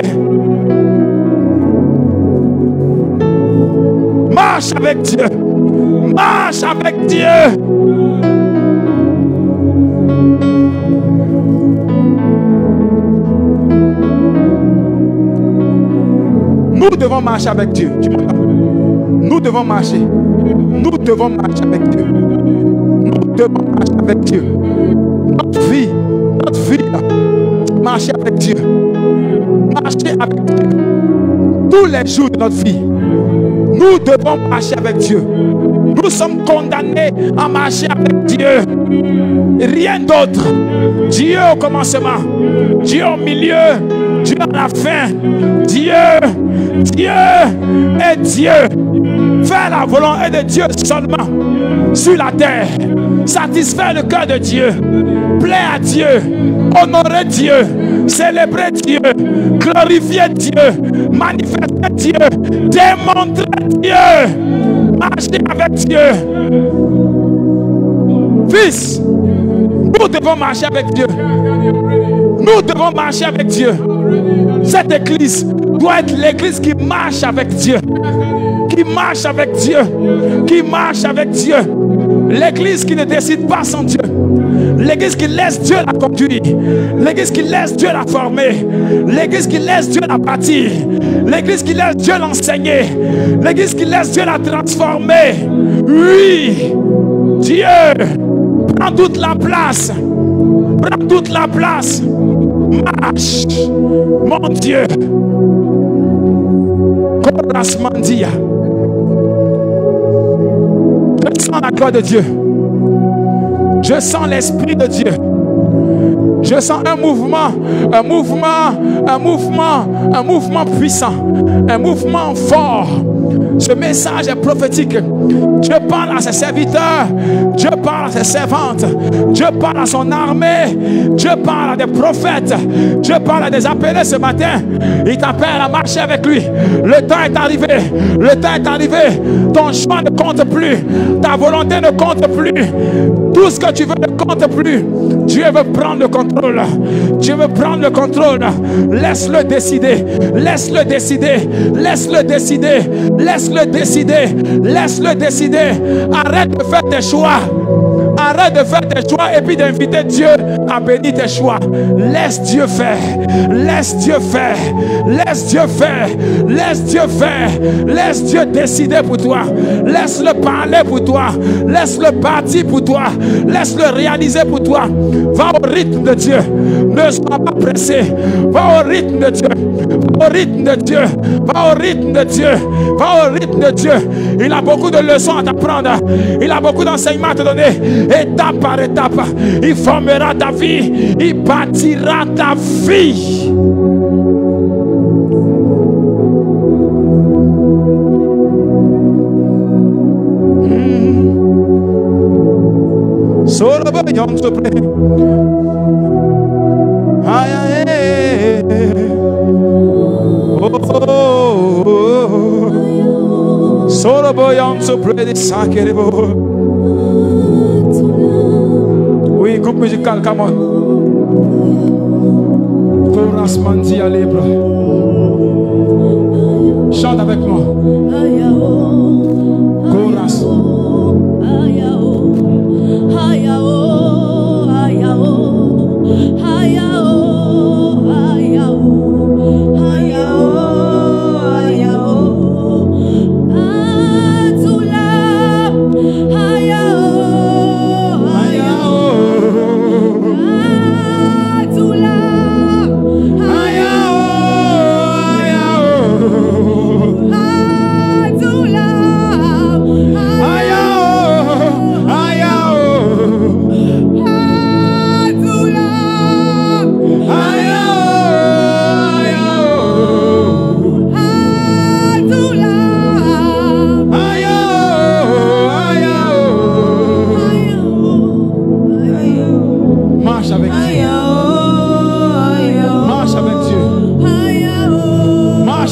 Marche avec Dieu. Marche avec Dieu. Nous devons marcher avec Dieu. Nous devons marcher. Nous devons marcher avec Dieu. Nous devons marcher avec Dieu. Notre vie, marcher avec Dieu. Marcher avec Dieu. Tous les jours de notre vie. Nous devons marcher avec Dieu. Nous sommes condamnés à marcher avec Dieu. Rien d'autre. Dieu au commencement, Dieu au milieu, Dieu à la fin. Dieu est Dieu. Faire la volonté de Dieu seulement sur la terre. Satisfaire le cœur de Dieu. Plaire à Dieu. Honorer Dieu. Célébrer Dieu. Glorifier Dieu. Manifester Dieu. Démontrer Dieu. Marcher avec Dieu. Fils, nous devons marcher avec Dieu. Nous devons marcher avec Dieu. Cette église doit être l'église qui marche avec Dieu. Qui marche avec Dieu. Qui marche avec Dieu. L'église qui ne décide pas sans Dieu. L'église qui laisse Dieu la conduire. L'église qui laisse Dieu la former. L'église qui laisse Dieu la bâtir. L'église qui laisse Dieu l'enseigner. L'église qui laisse Dieu la transformer. Oui, Dieu prend toute la place. Prends toute la place. Marche, mon Dieu. Koras Mandia. Je sens la gloire de Dieu. Je sens l'esprit de Dieu. Je sens un mouvement puissant, un mouvement fort. Ce message est prophétique. Dieu parle à ses serviteurs, Dieu parle à ses servantes, Dieu parle à son armée, Dieu parle à des prophètes, Dieu parle à des appelés ce matin. Il t'appelle à marcher avec lui. Le temps est arrivé, le temps est arrivé. Ton choix ne compte plus, ta volonté ne compte plus, tout ce que tu veux ne compte plus. Dieu veut prendre le contrôle. Dieu veut prendre le contrôle. Laisse-le décider. Laisse-le décider. Laisse-le décider. Laisse-le décider. Laisse-le décider. Arrête de faire tes choix. Arrête de faire tes choix et puis d'inviter Dieu à bénir tes choix. Laisse Dieu faire. Laisse Dieu faire. Laisse Dieu faire. Laisse Dieu faire. Laisse Dieu décider pour toi. Laisse-le parler pour toi. Laisse-le bâtir pour toi. Laisse-le réaliser pour toi. Va au rythme de Dieu. Ne sois pas pressé. Va au rythme de Dieu. Va au rythme de Dieu. Va au rythme de Dieu. Va au rythme de Dieu. Il a beaucoup de leçons à t'apprendre. Il a beaucoup d'enseignements à te donner. Étape par étape, il formera ta vie, il bâtira ta vie. Oui, groupe musical, come on. Koras Mandia libre. Chante avec moi. Koras. Tula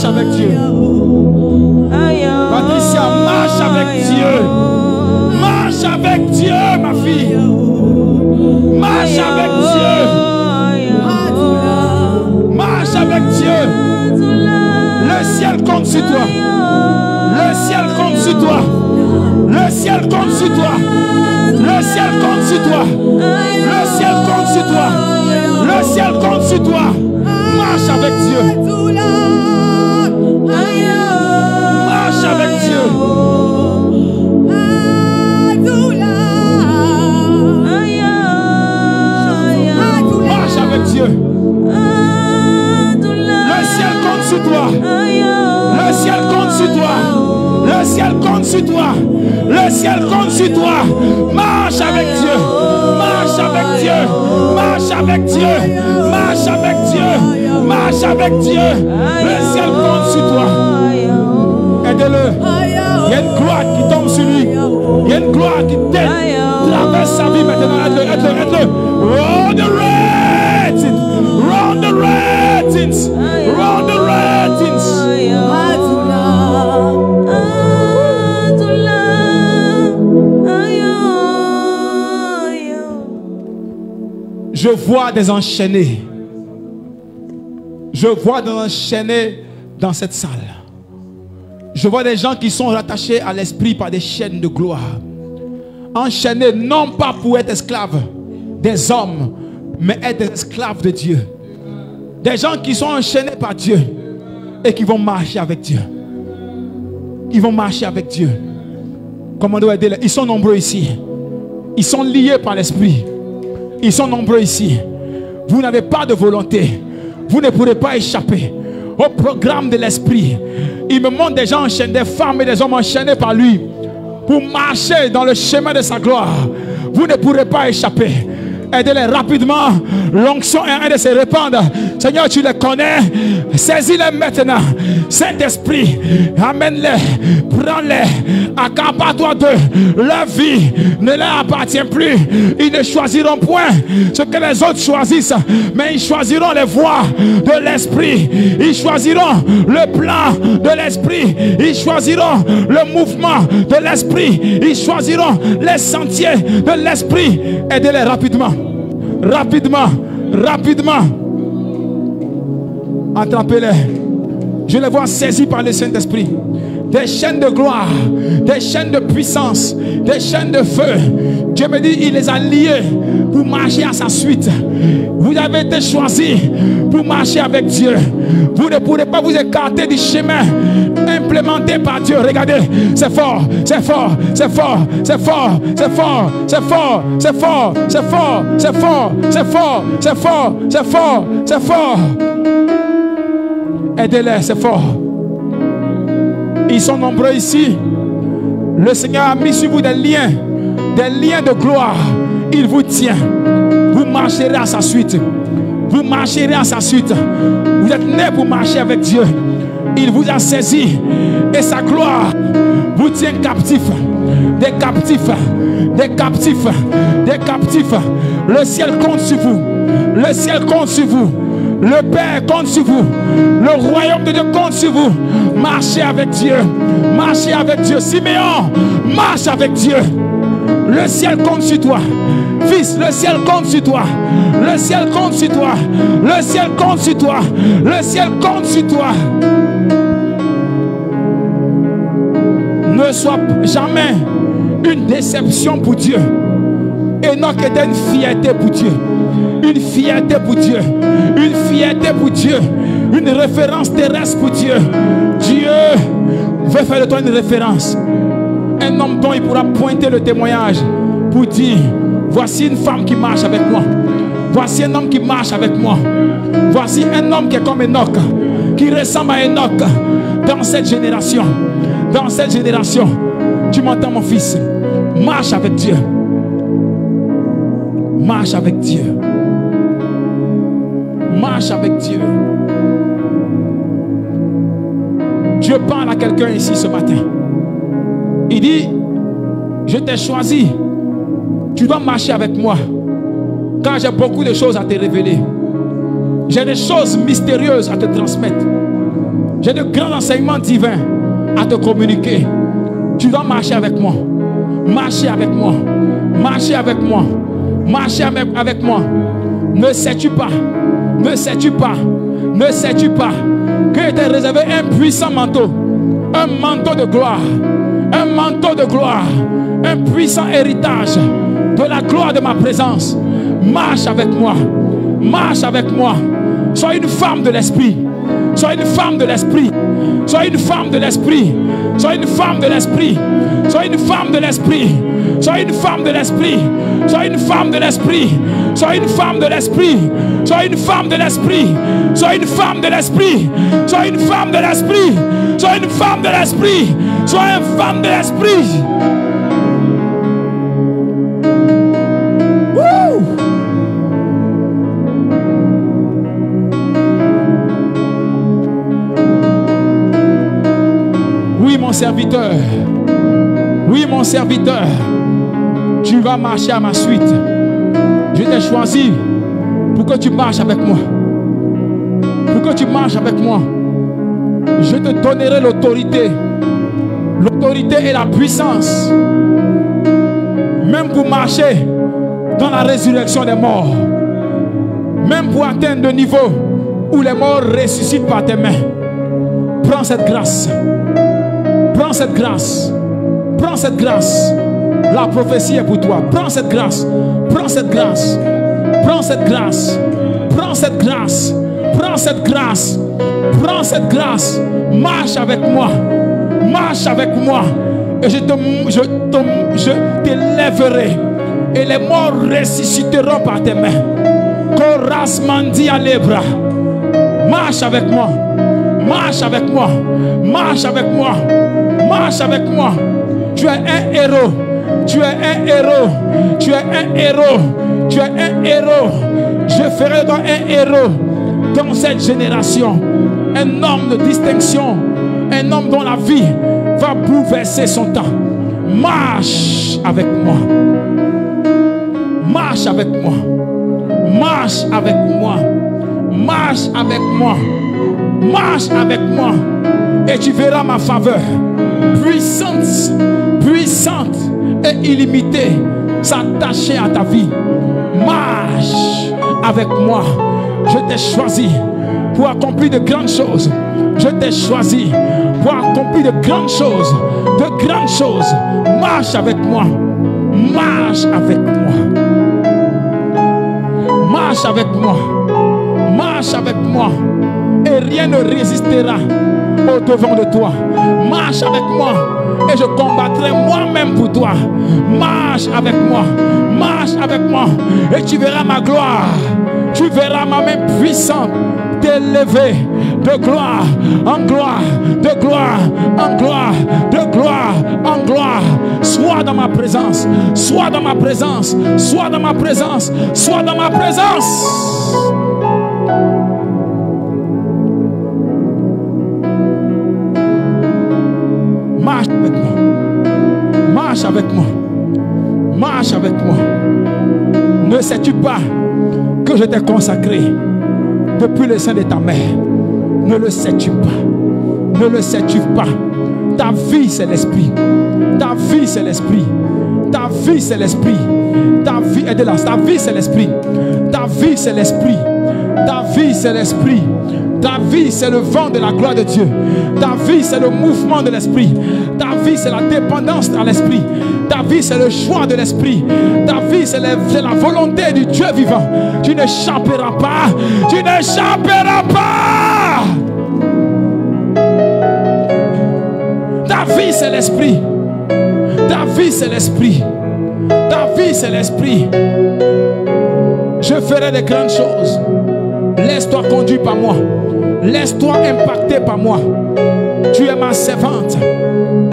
marche avec Dieu. Patricia, marche avec Dieu. Marche avec Dieu, ma fille. Marche avec Dieu. Marche avec Dieu. Le ciel compte sur toi. Le ciel compte sur toi. Le ciel compte sur toi. Le ciel compte sur toi. Le ciel compte sur toi. Le ciel compte sur toi. Marche avec Dieu. Marche avec Dieu. Marche avec Dieu. Le ciel compte sur toi. Le ciel compte sur toi. Le ciel compte sur toi. Le ciel compte sur toi. Marche avec Dieu. Marche avec Dieu. Marche avec Dieu. Marche avec Dieu. Marche avec Dieu. Le ciel compte sur toi. Aidez-le. Il y a une gloire qui tombe sur lui. Il y a une gloire qui traverse sa vie maintenant. Aide-le, aide-le, aide-le. Round the ratings. Round the ratings. Round the ratings. Je vois des enchaînés. Je vois des enchaînés dans cette salle. Je vois des gens qui sont rattachés à l'esprit par des chaînes de gloire. Enchaînés non pas pour être esclaves des hommes, mais être des esclaves de Dieu. Des gens qui sont enchaînés par Dieu et qui vont marcher avec Dieu. Ils vont marcher avec Dieu. Comment on doit aider? Ils sont nombreux ici. Ils sont liés par l'esprit. Ils sont nombreux ici. Vous n'avez pas de volonté. Vous ne pourrez pas échapper au programme de l'esprit. Il me montre des gens enchaînés, des femmes et des hommes enchaînés par lui pour marcher dans le chemin de sa gloire. Vous ne pourrez pas échapper. Aidez-les rapidement. L'onction est en train de se répandre. Seigneur, tu les connais. Saisis-les maintenant. Saint-Esprit, amène-les. Prends-les. Accapare-toi d'eux. Leur vie ne leur appartient plus. Ils ne choisiront point ce que les autres choisissent, mais ils choisiront les voies de l'Esprit. Ils choisiront le plan de l'Esprit. Ils choisiront le mouvement de l'Esprit. Ils choisiront les sentiers de l'Esprit. Aidez-les rapidement. Rapidement, rapidement. Attrapez-les. Je les vois saisis par le Saint-Esprit. Des chaînes de gloire, des chaînes de puissance, des chaînes de feu. Dieu me dit, il les a liés pour marcher à sa suite. Vous avez été choisis pour marcher avec Dieu. Vous ne pourrez pas vous écarter du chemin implémenté par Dieu. Regardez, c'est fort, c'est fort, c'est fort, c'est fort, c'est fort, c'est fort, c'est fort, c'est fort, c'est fort, c'est fort, c'est fort, c'est fort, c'est fort. Aidez-les, c'est fort. Ils sont nombreux ici. Le Seigneur a mis sur vous des liens de gloire. Il vous tient. Vous marcherez à sa suite. Vous marcherez à sa suite. Vous êtes nés pour marcher avec Dieu. Il vous a saisi. Et sa gloire vous tient captifs. Des captifs. Des captifs. Des captifs. Le ciel compte sur vous. Le ciel compte sur vous. Le Père compte sur vous. Le royaume de Dieu compte sur vous. Marchez avec Dieu. Marchez avec Dieu. Siméon, marche avec Dieu. Le ciel compte sur toi. Fils, le ciel compte sur toi. Le ciel compte sur toi. Le ciel compte sur toi. Le ciel compte sur toi. Ne sois jamais une déception pour Dieu. Enoch était une fierté pour Dieu. Une fierté pour Dieu. Une fierté pour Dieu. Une référence terrestre pour Dieu. Dieu veut faire de toi une référence. Un homme dont il pourra pointer le témoignage pour dire, voici une femme qui marche avec moi. Voici un homme qui marche avec moi. Voici un homme qui est comme Enoch, qui ressemble à Enoch dans cette génération. Dans cette génération. Tu m'entends, mon fils? Marche avec Dieu. Marche avec Dieu. Marche avec Dieu. Dieu parle à quelqu'un ici ce matin. Il dit, je t'ai choisi. Tu dois marcher avec moi. Car j'ai beaucoup de choses à te révéler. J'ai des choses mystérieuses à te transmettre. J'ai de grands enseignements divins à te communiquer. Tu dois marcher avec moi. Marcher avec moi. Marcher avec moi. Marcher avec moi. Ne sais-tu pas? Ne sais-tu pas? Ne sais-tu pas que t'es réservé un puissant manteau? Un manteau de gloire. Un manteau de gloire. Un puissant héritage de la gloire de ma présence. Marche avec moi. Marche avec moi. Sois une femme de l'esprit. Sois une femme de l'esprit. Sois une femme de l'esprit. Sois une femme de l'esprit. Sois une femme de l'esprit. Sois une femme de l'esprit. Sois une femme de l'esprit. Sois une femme de l'esprit. Sois une femme de l'esprit. Sois une femme de l'esprit. Sois une femme de l'esprit. Sois une femme de l'esprit. Sois une femme de l'esprit. Oui, mon serviteur. Oui, mon serviteur. Tu vas marcher à ma suite. Je t'ai choisi pour que tu marches avec moi. Pour que tu marches avec moi. Je te donnerai l'autorité. L'autorité et la puissance. Même pour marcher dans la résurrection des morts. Même pour atteindre le niveau où les morts ressuscitent par tes mains. Prends cette grâce. Prends cette grâce. Prends cette grâce. La prophétie est pour toi. Prends cette grâce. Prends cette grâce. Prends cette grâce. Prends cette grâce. Prends cette grâce. Prends cette grâce. Marche avec moi. Marche avec moi. Et je t'élèverai. Et les morts ressusciteront par tes mains. Koras mandi alebra. Marche avec moi. Marche avec moi. Marche avec moi. Marche avec moi. Tu es un héros. Tu es un héros. Tu es un héros. Tu es un héros. Je ferai de toi un héros dans cette génération. Un homme de distinction. Un homme dont la vie va bouleverser son temps. Marche avec moi. Marche avec moi. Marche avec moi. Marche avec moi. Marche avec moi. Et tu verras ma faveur puissante, puissante et illimitée s'attacher à ta vie. Marche avec moi. Je t'ai choisi pour accomplir de grandes choses. Je t'ai choisi pour accomplir de grandes choses. De grandes choses. Marche avec moi. Marche avec moi. Marche avec moi. Marche avec moi. Et rien ne résistera au devant de toi. Marche avec moi. Et je combattrai moi-même pour toi. Marche avec moi. Marche avec moi. Et tu verras ma gloire. Tu verras ma main puissante t'élever de gloire en gloire, de gloire en gloire, de gloire en gloire. Sois dans ma présence. Sois dans ma présence. Sois dans ma présence. Sois dans ma présence. Marche avec moi. Marche avec moi. Marche avec moi. Ne sais-tu pas que je t'ai consacré depuis le sein de ta mère? Ne le sais-tu pas? Ne le sais-tu pas? Ta vie c'est l'esprit. Ta vie c'est l'esprit. Ta vie c'est l'esprit. Ta vie est de là. Ta vie c'est l'esprit. Ta vie c'est l'esprit. Ta vie c'est l'esprit. Ta vie c'est le vent de la gloire de Dieu. Ta vie c'est le mouvement de l'esprit. Ta vie c'est la dépendance à l'esprit. Ta vie c'est le choix de l'esprit. Ta vie c'est la volonté du Dieu vivant. Tu n'échapperas pas. Tu n'échapperas pas. Ta vie c'est l'esprit. Ta vie c'est l'esprit. Ta vie c'est l'esprit. Je ferai de grandes choses. Laisse-toi conduire par moi. Laisse-toi impacter par moi. Tu es ma servante.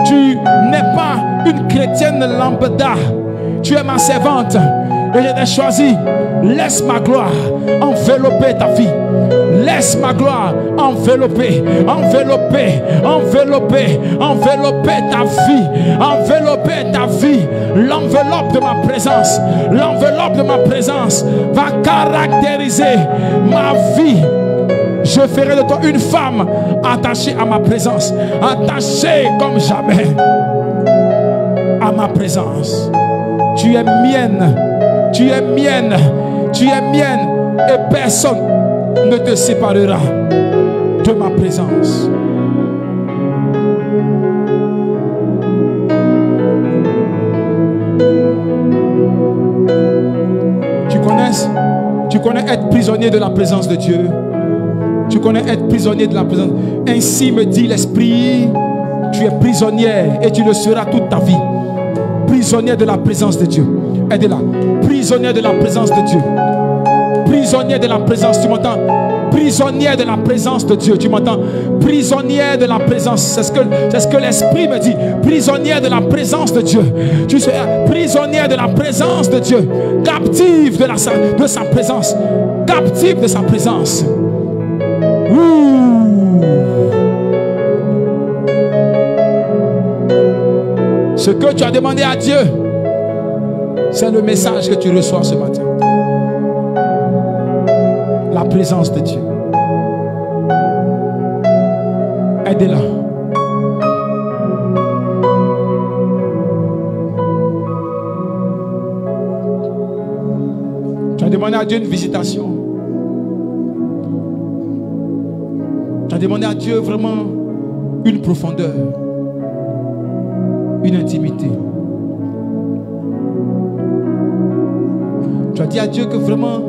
Tu n'es pas une chrétienne lambda. Tu es ma servante. Et je t'ai choisi. Laisse ma gloire envelopper ta vie. Laisse ma gloire envelopper, envelopper, envelopper, envelopper ta vie. Envelopper ta vie. L'enveloppe de ma présence. L'enveloppe de ma présence va caractériser ma vie. Je ferai de toi une femme attachée à ma présence, attachée comme jamais à ma présence. Tu es mienne, tu es mienne, tu es mienne, et personne ne te séparera de ma présence. Tu connais être prisonnier de la présence de Dieu. Tu connais être prisonnier de la présence. Ainsi me dit l'Esprit, tu es prisonnière et tu le seras toute ta vie. Prisonnier de la présence de Dieu. Aidez-la. Prisonnier de la présence de Dieu. Prisonnier de la présence, tu m'entends? Prisonnier de la présence de Dieu, tu m'entends? Prisonnier de la présence, c'est ce que l'Esprit me dit. Prisonnier de la présence de Dieu. Tu seras prisonnier de la présence de Dieu. Captive de sa présence. Captive de sa présence. Ouh. Ce que tu as demandé à Dieu, c'est le message que tu reçois ce matin. La présence de Dieu. Aidez-la. Tu as demandé à Dieu une visitation. Tu as demandé à Dieu vraiment une profondeur, une intimité. Tu as dit à Dieu que vraiment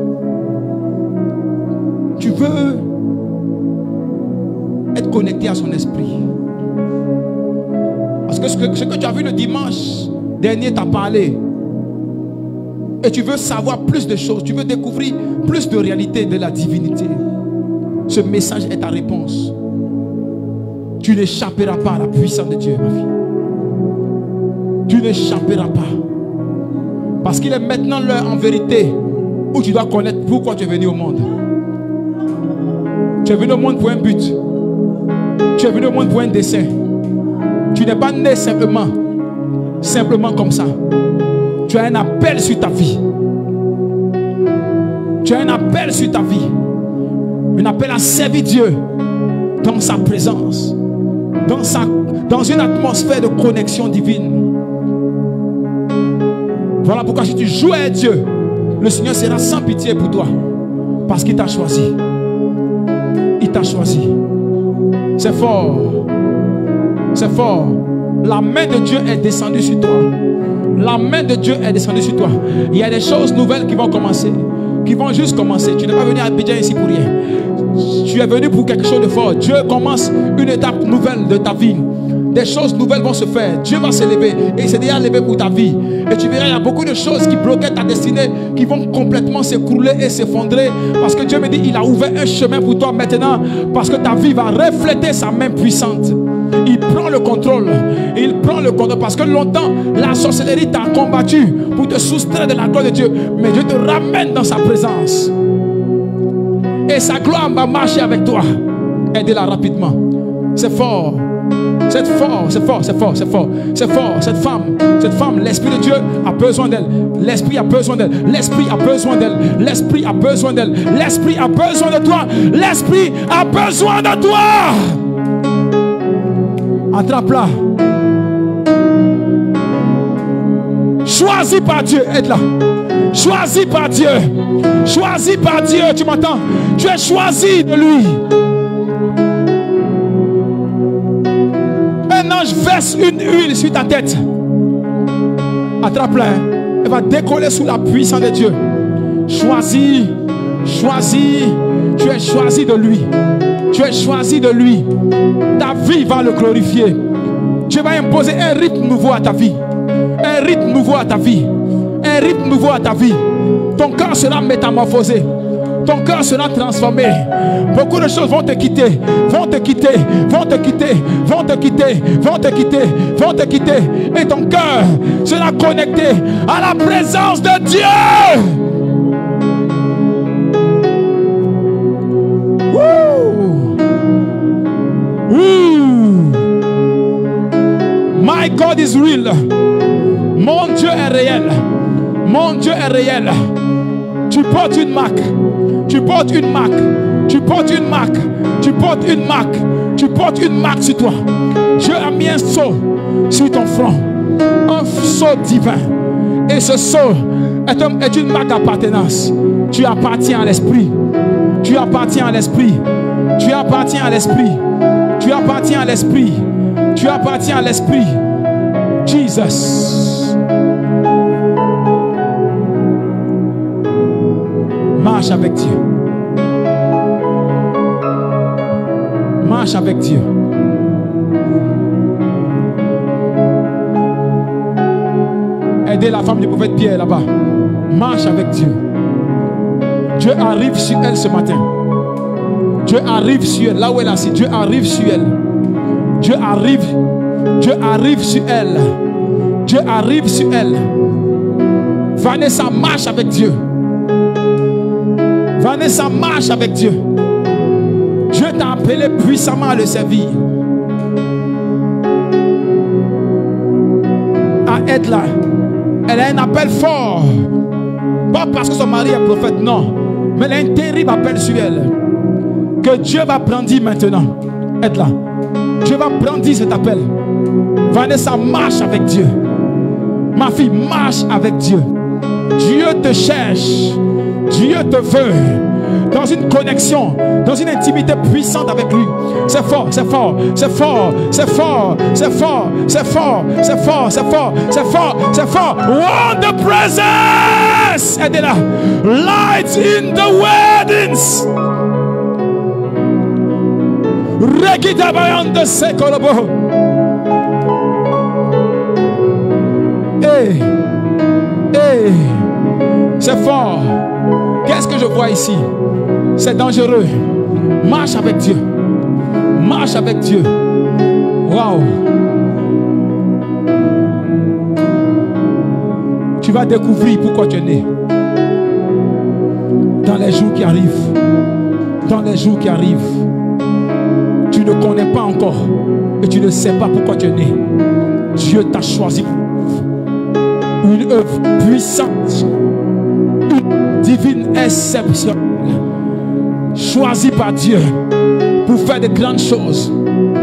tu veux être connecté à son esprit. Parce que ce que tu as vu le dimanche dernier t'a parlé. Et tu veux savoir plus de choses. Tu veux découvrir plus de réalité de la divinité. Ce message est ta réponse. Tu n'échapperas pas à la puissance de Dieu, ma fille. Tu n'échapperas pas. Parce qu'il est maintenant l'heure en vérité où tu dois connaître pourquoi tu es venu au monde. Tu es venu au monde pour un but. Tu es venu au monde pour un dessein. Tu n'es pas né simplement comme ça. Tu as un appel sur ta vie. Tu as un appel sur ta vie. Un appel à servir Dieu dans sa présence, dans une atmosphère de connexion divine. Voilà pourquoi si tu joues à Dieu, le Seigneur sera sans pitié pour toi. Parce qu'il t'a choisi. Il t'a choisi. C'est fort. C'est fort. La main de Dieu est descendue sur toi. La main de Dieu est descendue sur toi. Il y a des choses nouvelles qui vont commencer. Qui vont juste commencer. Tu n'es pas venu à Abidjan ici pour rien. Tu es venu pour quelque chose de fort. Dieu commence une étape nouvelle de ta vie. Des choses nouvelles vont se faire. Dieu va se lever. Et il s'est déjà levé pour ta vie. Et tu verras, il y a beaucoup de choses qui bloquaient ta destinée, qui vont complètement s'écrouler et s'effondrer. Parce que Dieu me dit, il a ouvert un chemin pour toi maintenant. Parce que ta vie va refléter sa main puissante. Il prend le contrôle. Il prend le contrôle. Parce que longtemps, la sorcellerie t'a combattu pour te soustraire de la gloire de Dieu. Mais Dieu te ramène dans sa présence. Et sa gloire va marcher avec toi. Aidez-la rapidement. C'est fort. C'est fort, c'est fort, c'est fort, c'est fort, c'est fort. Cette femme, l'Esprit de Dieu a besoin d'elle. L'Esprit a besoin d'elle. L'Esprit a besoin d'elle. L'Esprit a besoin d'elle. L'Esprit a besoin de toi. L'Esprit a besoin de toi. Attrape-la. Choisi par Dieu, aide-la. Choisi par Dieu. Choisi par Dieu, tu m'entends? Tu es choisi de lui. Je verse une huile sur ta tête. Attrape-la. Elle va décoller sous la puissance de Dieu. Choisis. Choisis. Tu es choisi de lui. Tu es choisi de lui. Ta vie va le glorifier. Dieu va imposer un rythme nouveau à ta vie. Un rythme nouveau à ta vie. Un rythme nouveau à ta vie. Ton cœur sera métamorphosé. Ton cœur sera transformé. Beaucoup de choses vont te quitter. Vont te quitter. Vont te quitter. Vont te quitter. Vont te quitter. Vont te quitter. Et ton cœur sera connecté à la présence de Dieu. Woo! Woo! My God is real. Mon Dieu est réel. Mon Dieu est réel. Tu portes une marque. Tu portes une marque. Tu portes une marque. Tu portes une marque. Tu portes une marque sur toi. Dieu a mis un sceau sur ton front. Un sceau divin. Et ce sceau est une marque d'appartenance. Tu appartiens à l'esprit. Tu appartiens à l'esprit. Tu appartiens à l'esprit. Tu appartiens à l'esprit. Tu appartiens à l'esprit. Jesus. Marche avec Dieu. Marche avec Dieu. Aidez la femme du prophète Pierre là-bas. Marche avec Dieu. Dieu arrive sur elle ce matin. Dieu arrive sur elle. Là où elle est assise, Dieu arrive sur elle. Dieu arrive. Dieu arrive sur elle. Dieu arrive sur elle. Vanessa marche avec Dieu. Vanessa marche avec Dieu. Dieu t'a appelé puissamment à le servir. À être là. Elle a un appel fort. Pas parce que son mari est prophète, non. Mais elle a un terrible appel sur elle. Que Dieu va brandir maintenant. Être là. Dieu va brandir cet appel. Vanessa, marche avec Dieu. Ma fille, marche avec Dieu. Dieu te cherche. Dieu te veut. Dans une connexion, dans une intimité puissante avec lui. C'est fort, c'est fort, c'est fort, c'est fort, c'est fort, c'est fort, c'est fort, c'est fort, c'est fort, c'est fort. Want the presence. Aidez-la. Light in the weddings. Rekita bayanda sekolobo. Hey, hey, c'est fort. Qu'est-ce que je vois ici? C'est dangereux. Marche avec Dieu. Marche avec Dieu. Waouh. Tu vas découvrir pourquoi tu es né. Dans les jours qui arrivent. Dans les jours qui arrivent. Tu ne connais pas encore. Et tu ne sais pas pourquoi tu es né. Dieu t'a choisi pour une œuvre puissante. Une divine exception. Choisi par Dieu pour faire de grandes choses.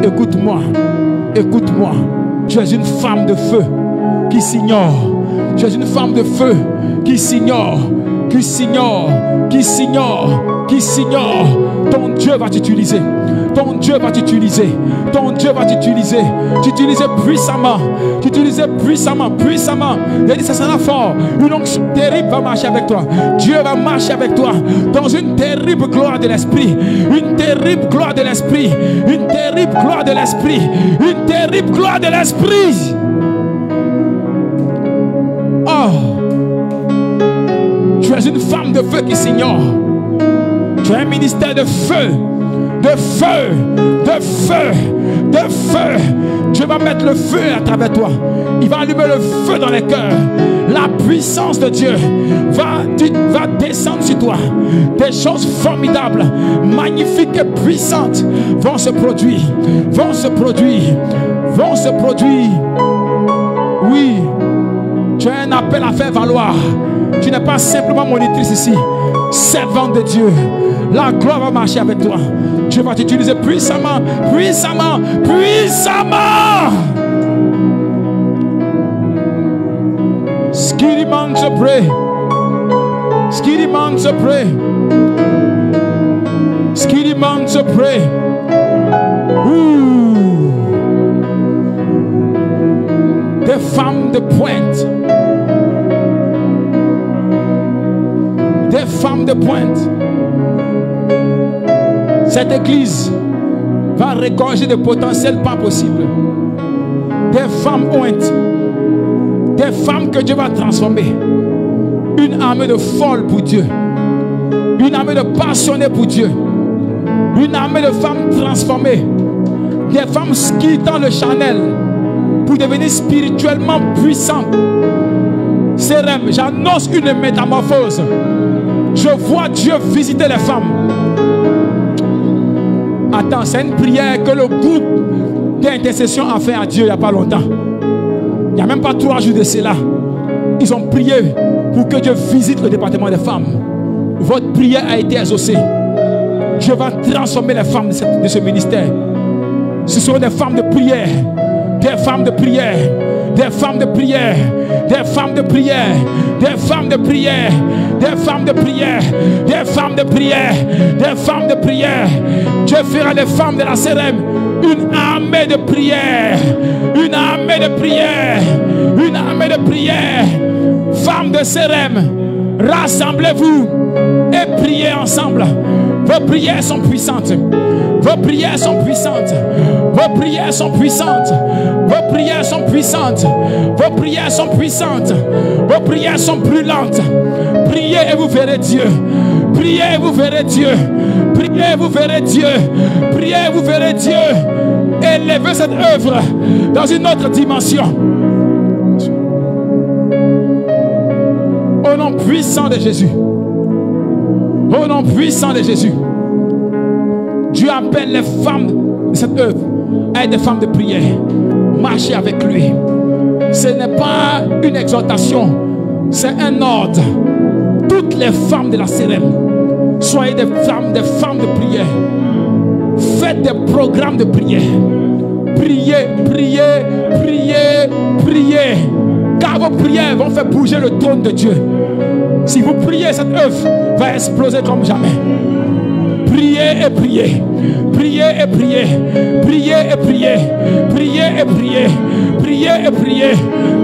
Écoute-moi, écoute-moi. Tu es une femme de feu qui s'ignore. Tu es une femme de feu qui s'ignore, qui s'ignore, qui s'ignore, qui s'ignore. Ton Dieu va t'utiliser. Ton Dieu va t'utiliser. Ton Dieu va t'utiliser. T'utiliser puissamment. T'utiliser puissamment, puissamment. Il a dit ça sera fort. Une onction terrible va marcher avec toi. Dieu va marcher avec toi dans une terrible gloire de l'esprit. Une terrible gloire de l'esprit. Une terrible gloire de l'esprit. Une terrible gloire de l'esprit. Oh. Tu es une femme de feu qui s'ignore. Tu as un ministère de feu. De feu, de feu, de feu. Dieu va mettre le feu à travers toi. Il va allumer le feu dans les cœurs. La puissance de Dieu va descendre sur toi. Des choses formidables, magnifiques et puissantes vont se produire. Vont se produire. Vont se produire. Oui, tu as un appel à faire valoir. Tu n'es pas simplement monitrice ici. Servante de Dieu. La gloire va marcher avec toi. Dieu va t'utiliser puissamment, puissamment, puissamment. Skiddy man to pray. Skiddy man to pray. Skiddy man to pray. Ouh. Des femmes de pointe. Des femmes de pointe. Cette église va regorger de potentiels pas possibles. Des femmes ointes. Des femmes que Dieu va transformer. Une armée de folles pour Dieu. Une armée de passionnées pour Dieu. Une armée de femmes transformées. Des femmes quittant le charnel pour devenir spirituellement puissantes. Sérem, j'annonce une métamorphose. Je vois Dieu visiter les femmes. Attends, c'est une prière que le groupe d'intercession a fait à Dieu il n'y a pas longtemps. Il n'y a même pas 3 jours de cela. Ils ont prié pour que Dieu visite le département des femmes. Votre prière a été exaucée. Dieu va transformer les femmes de ce ministère. Ce seront des femmes de prière. Des femmes de prière. Des femmes de prière. Des femmes de prière. Des femmes de prière. Des femmes de prière. Des femmes de prière. Des femmes de prière. Dieu fera des femmes de la CRM une armée de prière. Une armée de prière. Une armée de prière. Femmes de CRM, rassemblez-vous et priez ensemble. Vos prières sont puissantes. Vos prières sont puissantes. Vos prières sont puissantes. Vos prières sont puissantes. Vos prières sont puissantes. Vos prières sont brûlantes. Priez et vous verrez Dieu. Priez et vous verrez Dieu. Priez et vous verrez Dieu. Priez et vous verrez Dieu. Élevez cette œuvre dans une autre dimension. Au nom puissant de Jésus. Au nom puissant de Jésus. Dieu appelle les femmes de cette œuvre à être des femmes de prière. Marchez avec lui. Ce n'est pas une exhortation, c'est un ordre. Toutes les femmes de la CRM, soyez des femmes de prière. Faites des programmes de prière. Priez, priez, priez, priez. Car vos prières vont faire bouger le trône de Dieu. Si vous priez, cette œuvre va exploser comme jamais. Priez et priez. Priez et priez. Priez et priez. Priez et priez. Priez et priez.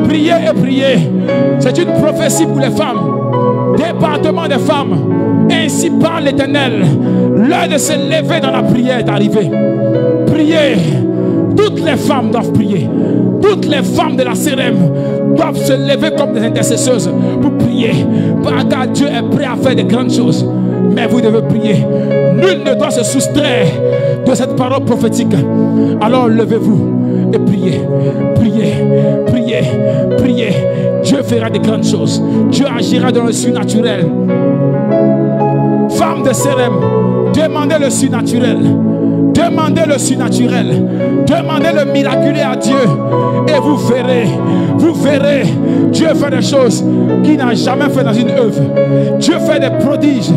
Priez et priez. C'est une prophétie pour les femmes. Département des femmes. Ainsi parle l'Éternel. L'heure de se lever dans la prière est arrivée. Priez. Toutes les femmes doivent prier. Toutes les femmes de la CRM doivent se lever comme des intercesseuses pour prier. Car Dieu est prêt à faire de grandes choses. Mais vous devez prier. Nul ne doit se soustraire de cette parole prophétique. Alors levez-vous et priez. Priez, priez, priez. Dieu fera de grandes choses. Dieu agira dans le surnaturel. Femmes de CRM, demandez le surnaturel. Demandez le surnaturel. Demandez le miraculeux à Dieu. Et vous verrez Dieu fait des choses qu'il n'a jamais fait dans une œuvre. Dieu fait des prodiges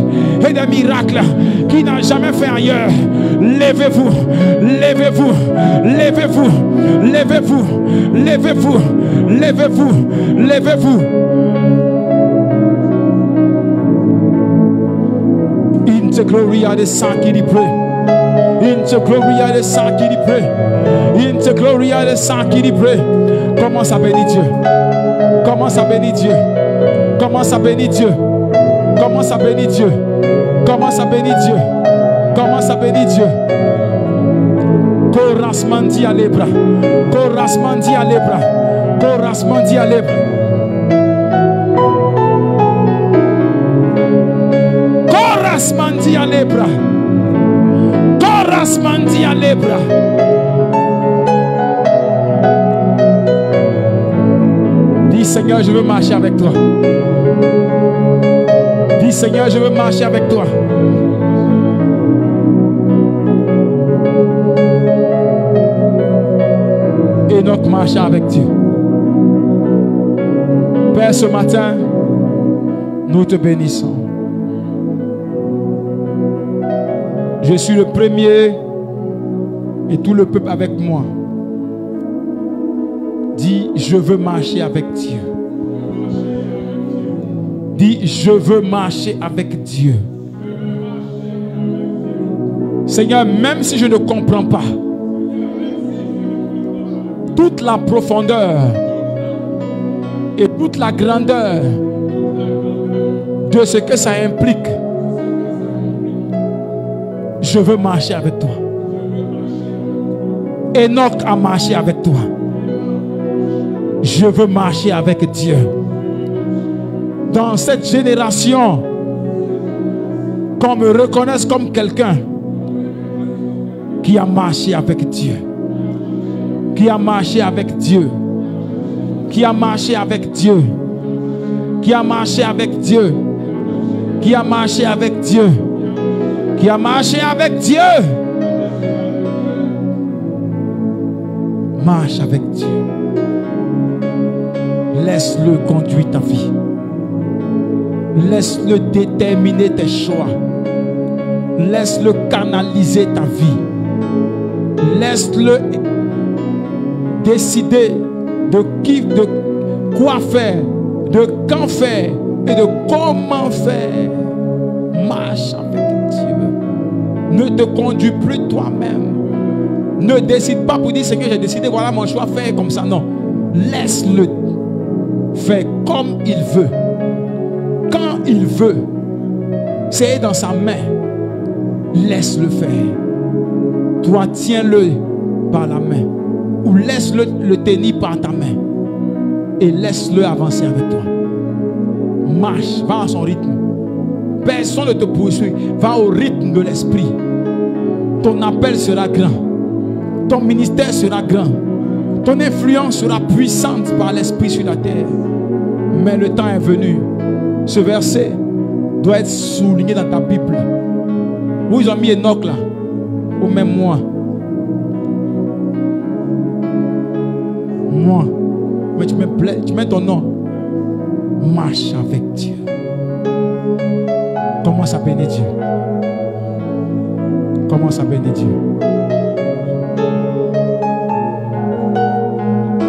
et des miracles qu'il n'a jamais fait ailleurs. Levez-vous, levez-vous, levez-vous, levez-vous, levez-vous, levez-vous, levez-vous. In the glory of the Son qui prie. In the glory of the Son qui prie. In the glory of the Son qui prie. Commence à bénir Dieu. Commence à bénir Dieu. Commence à bénir Dieu. Commence à bénir Dieu. Commence à bénir Dieu. Commence à bénir Dieu. Corasmandi à l'ébra. Corasmandi à l'ébra. Corasmandi à l'ébra. Corasmandi à l'ébra. Corasmandi à l'ébra. Dis Seigneur, je veux marcher avec toi. Dis Seigneur, je veux marcher avec toi. Enoch marcha avec Dieu. Père, ce matin, nous te bénissons. Je suis le premier et tout le peuple avec moi. Dis, je veux marcher avec Dieu. Dis, je veux marcher avec Dieu. Seigneur, même si je ne comprends pas toute la profondeur et toute la grandeur de ce que ça implique, je veux marcher avec toi. Enoch a marché avec toi. Je veux marcher avec Dieu. Dans cette génération, qu'on me reconnaisse comme quelqu'un qui a marché avec Dieu. Qui a marché avec Dieu. Qui a marché avec Dieu. Qui a marché avec Dieu. Qui a marché avec Dieu. Qui a marché avec Dieu. Marche avec Dieu. Laisse-le conduire ta vie. Laisse-le déterminer tes choix. Laisse-le canaliser ta vie. Laisse-le décider de quoi faire, de quand faire et de comment faire. Marche avec Dieu. Ne te conduis plus toi-même. Ne décide pas pour dire ce que j'ai décidé, voilà mon choix, faire comme ça. Non. Laisse-le faire comme il veut. Quand il veut. C'est dans sa main. Laisse-le faire. Toi, tiens-le par la main. Ou laisse-le le tenir par ta main. Et laisse-le avancer avec toi. Marche, va à son rythme. Personne ne te poursuit. Va au rythme de l'esprit. Ton appel sera grand. Ton ministère sera grand. Ton influence sera puissante par l'esprit sur la terre. Mais le temps est venu. Ce verset doit être souligné dans ta Bible. Où ils ont mis Enoch là. Ou même moi. Moi. Mais tu me plais, tu mets ton nom. Marche avec Dieu. Commence à bénir Dieu. Commence à bénir Dieu.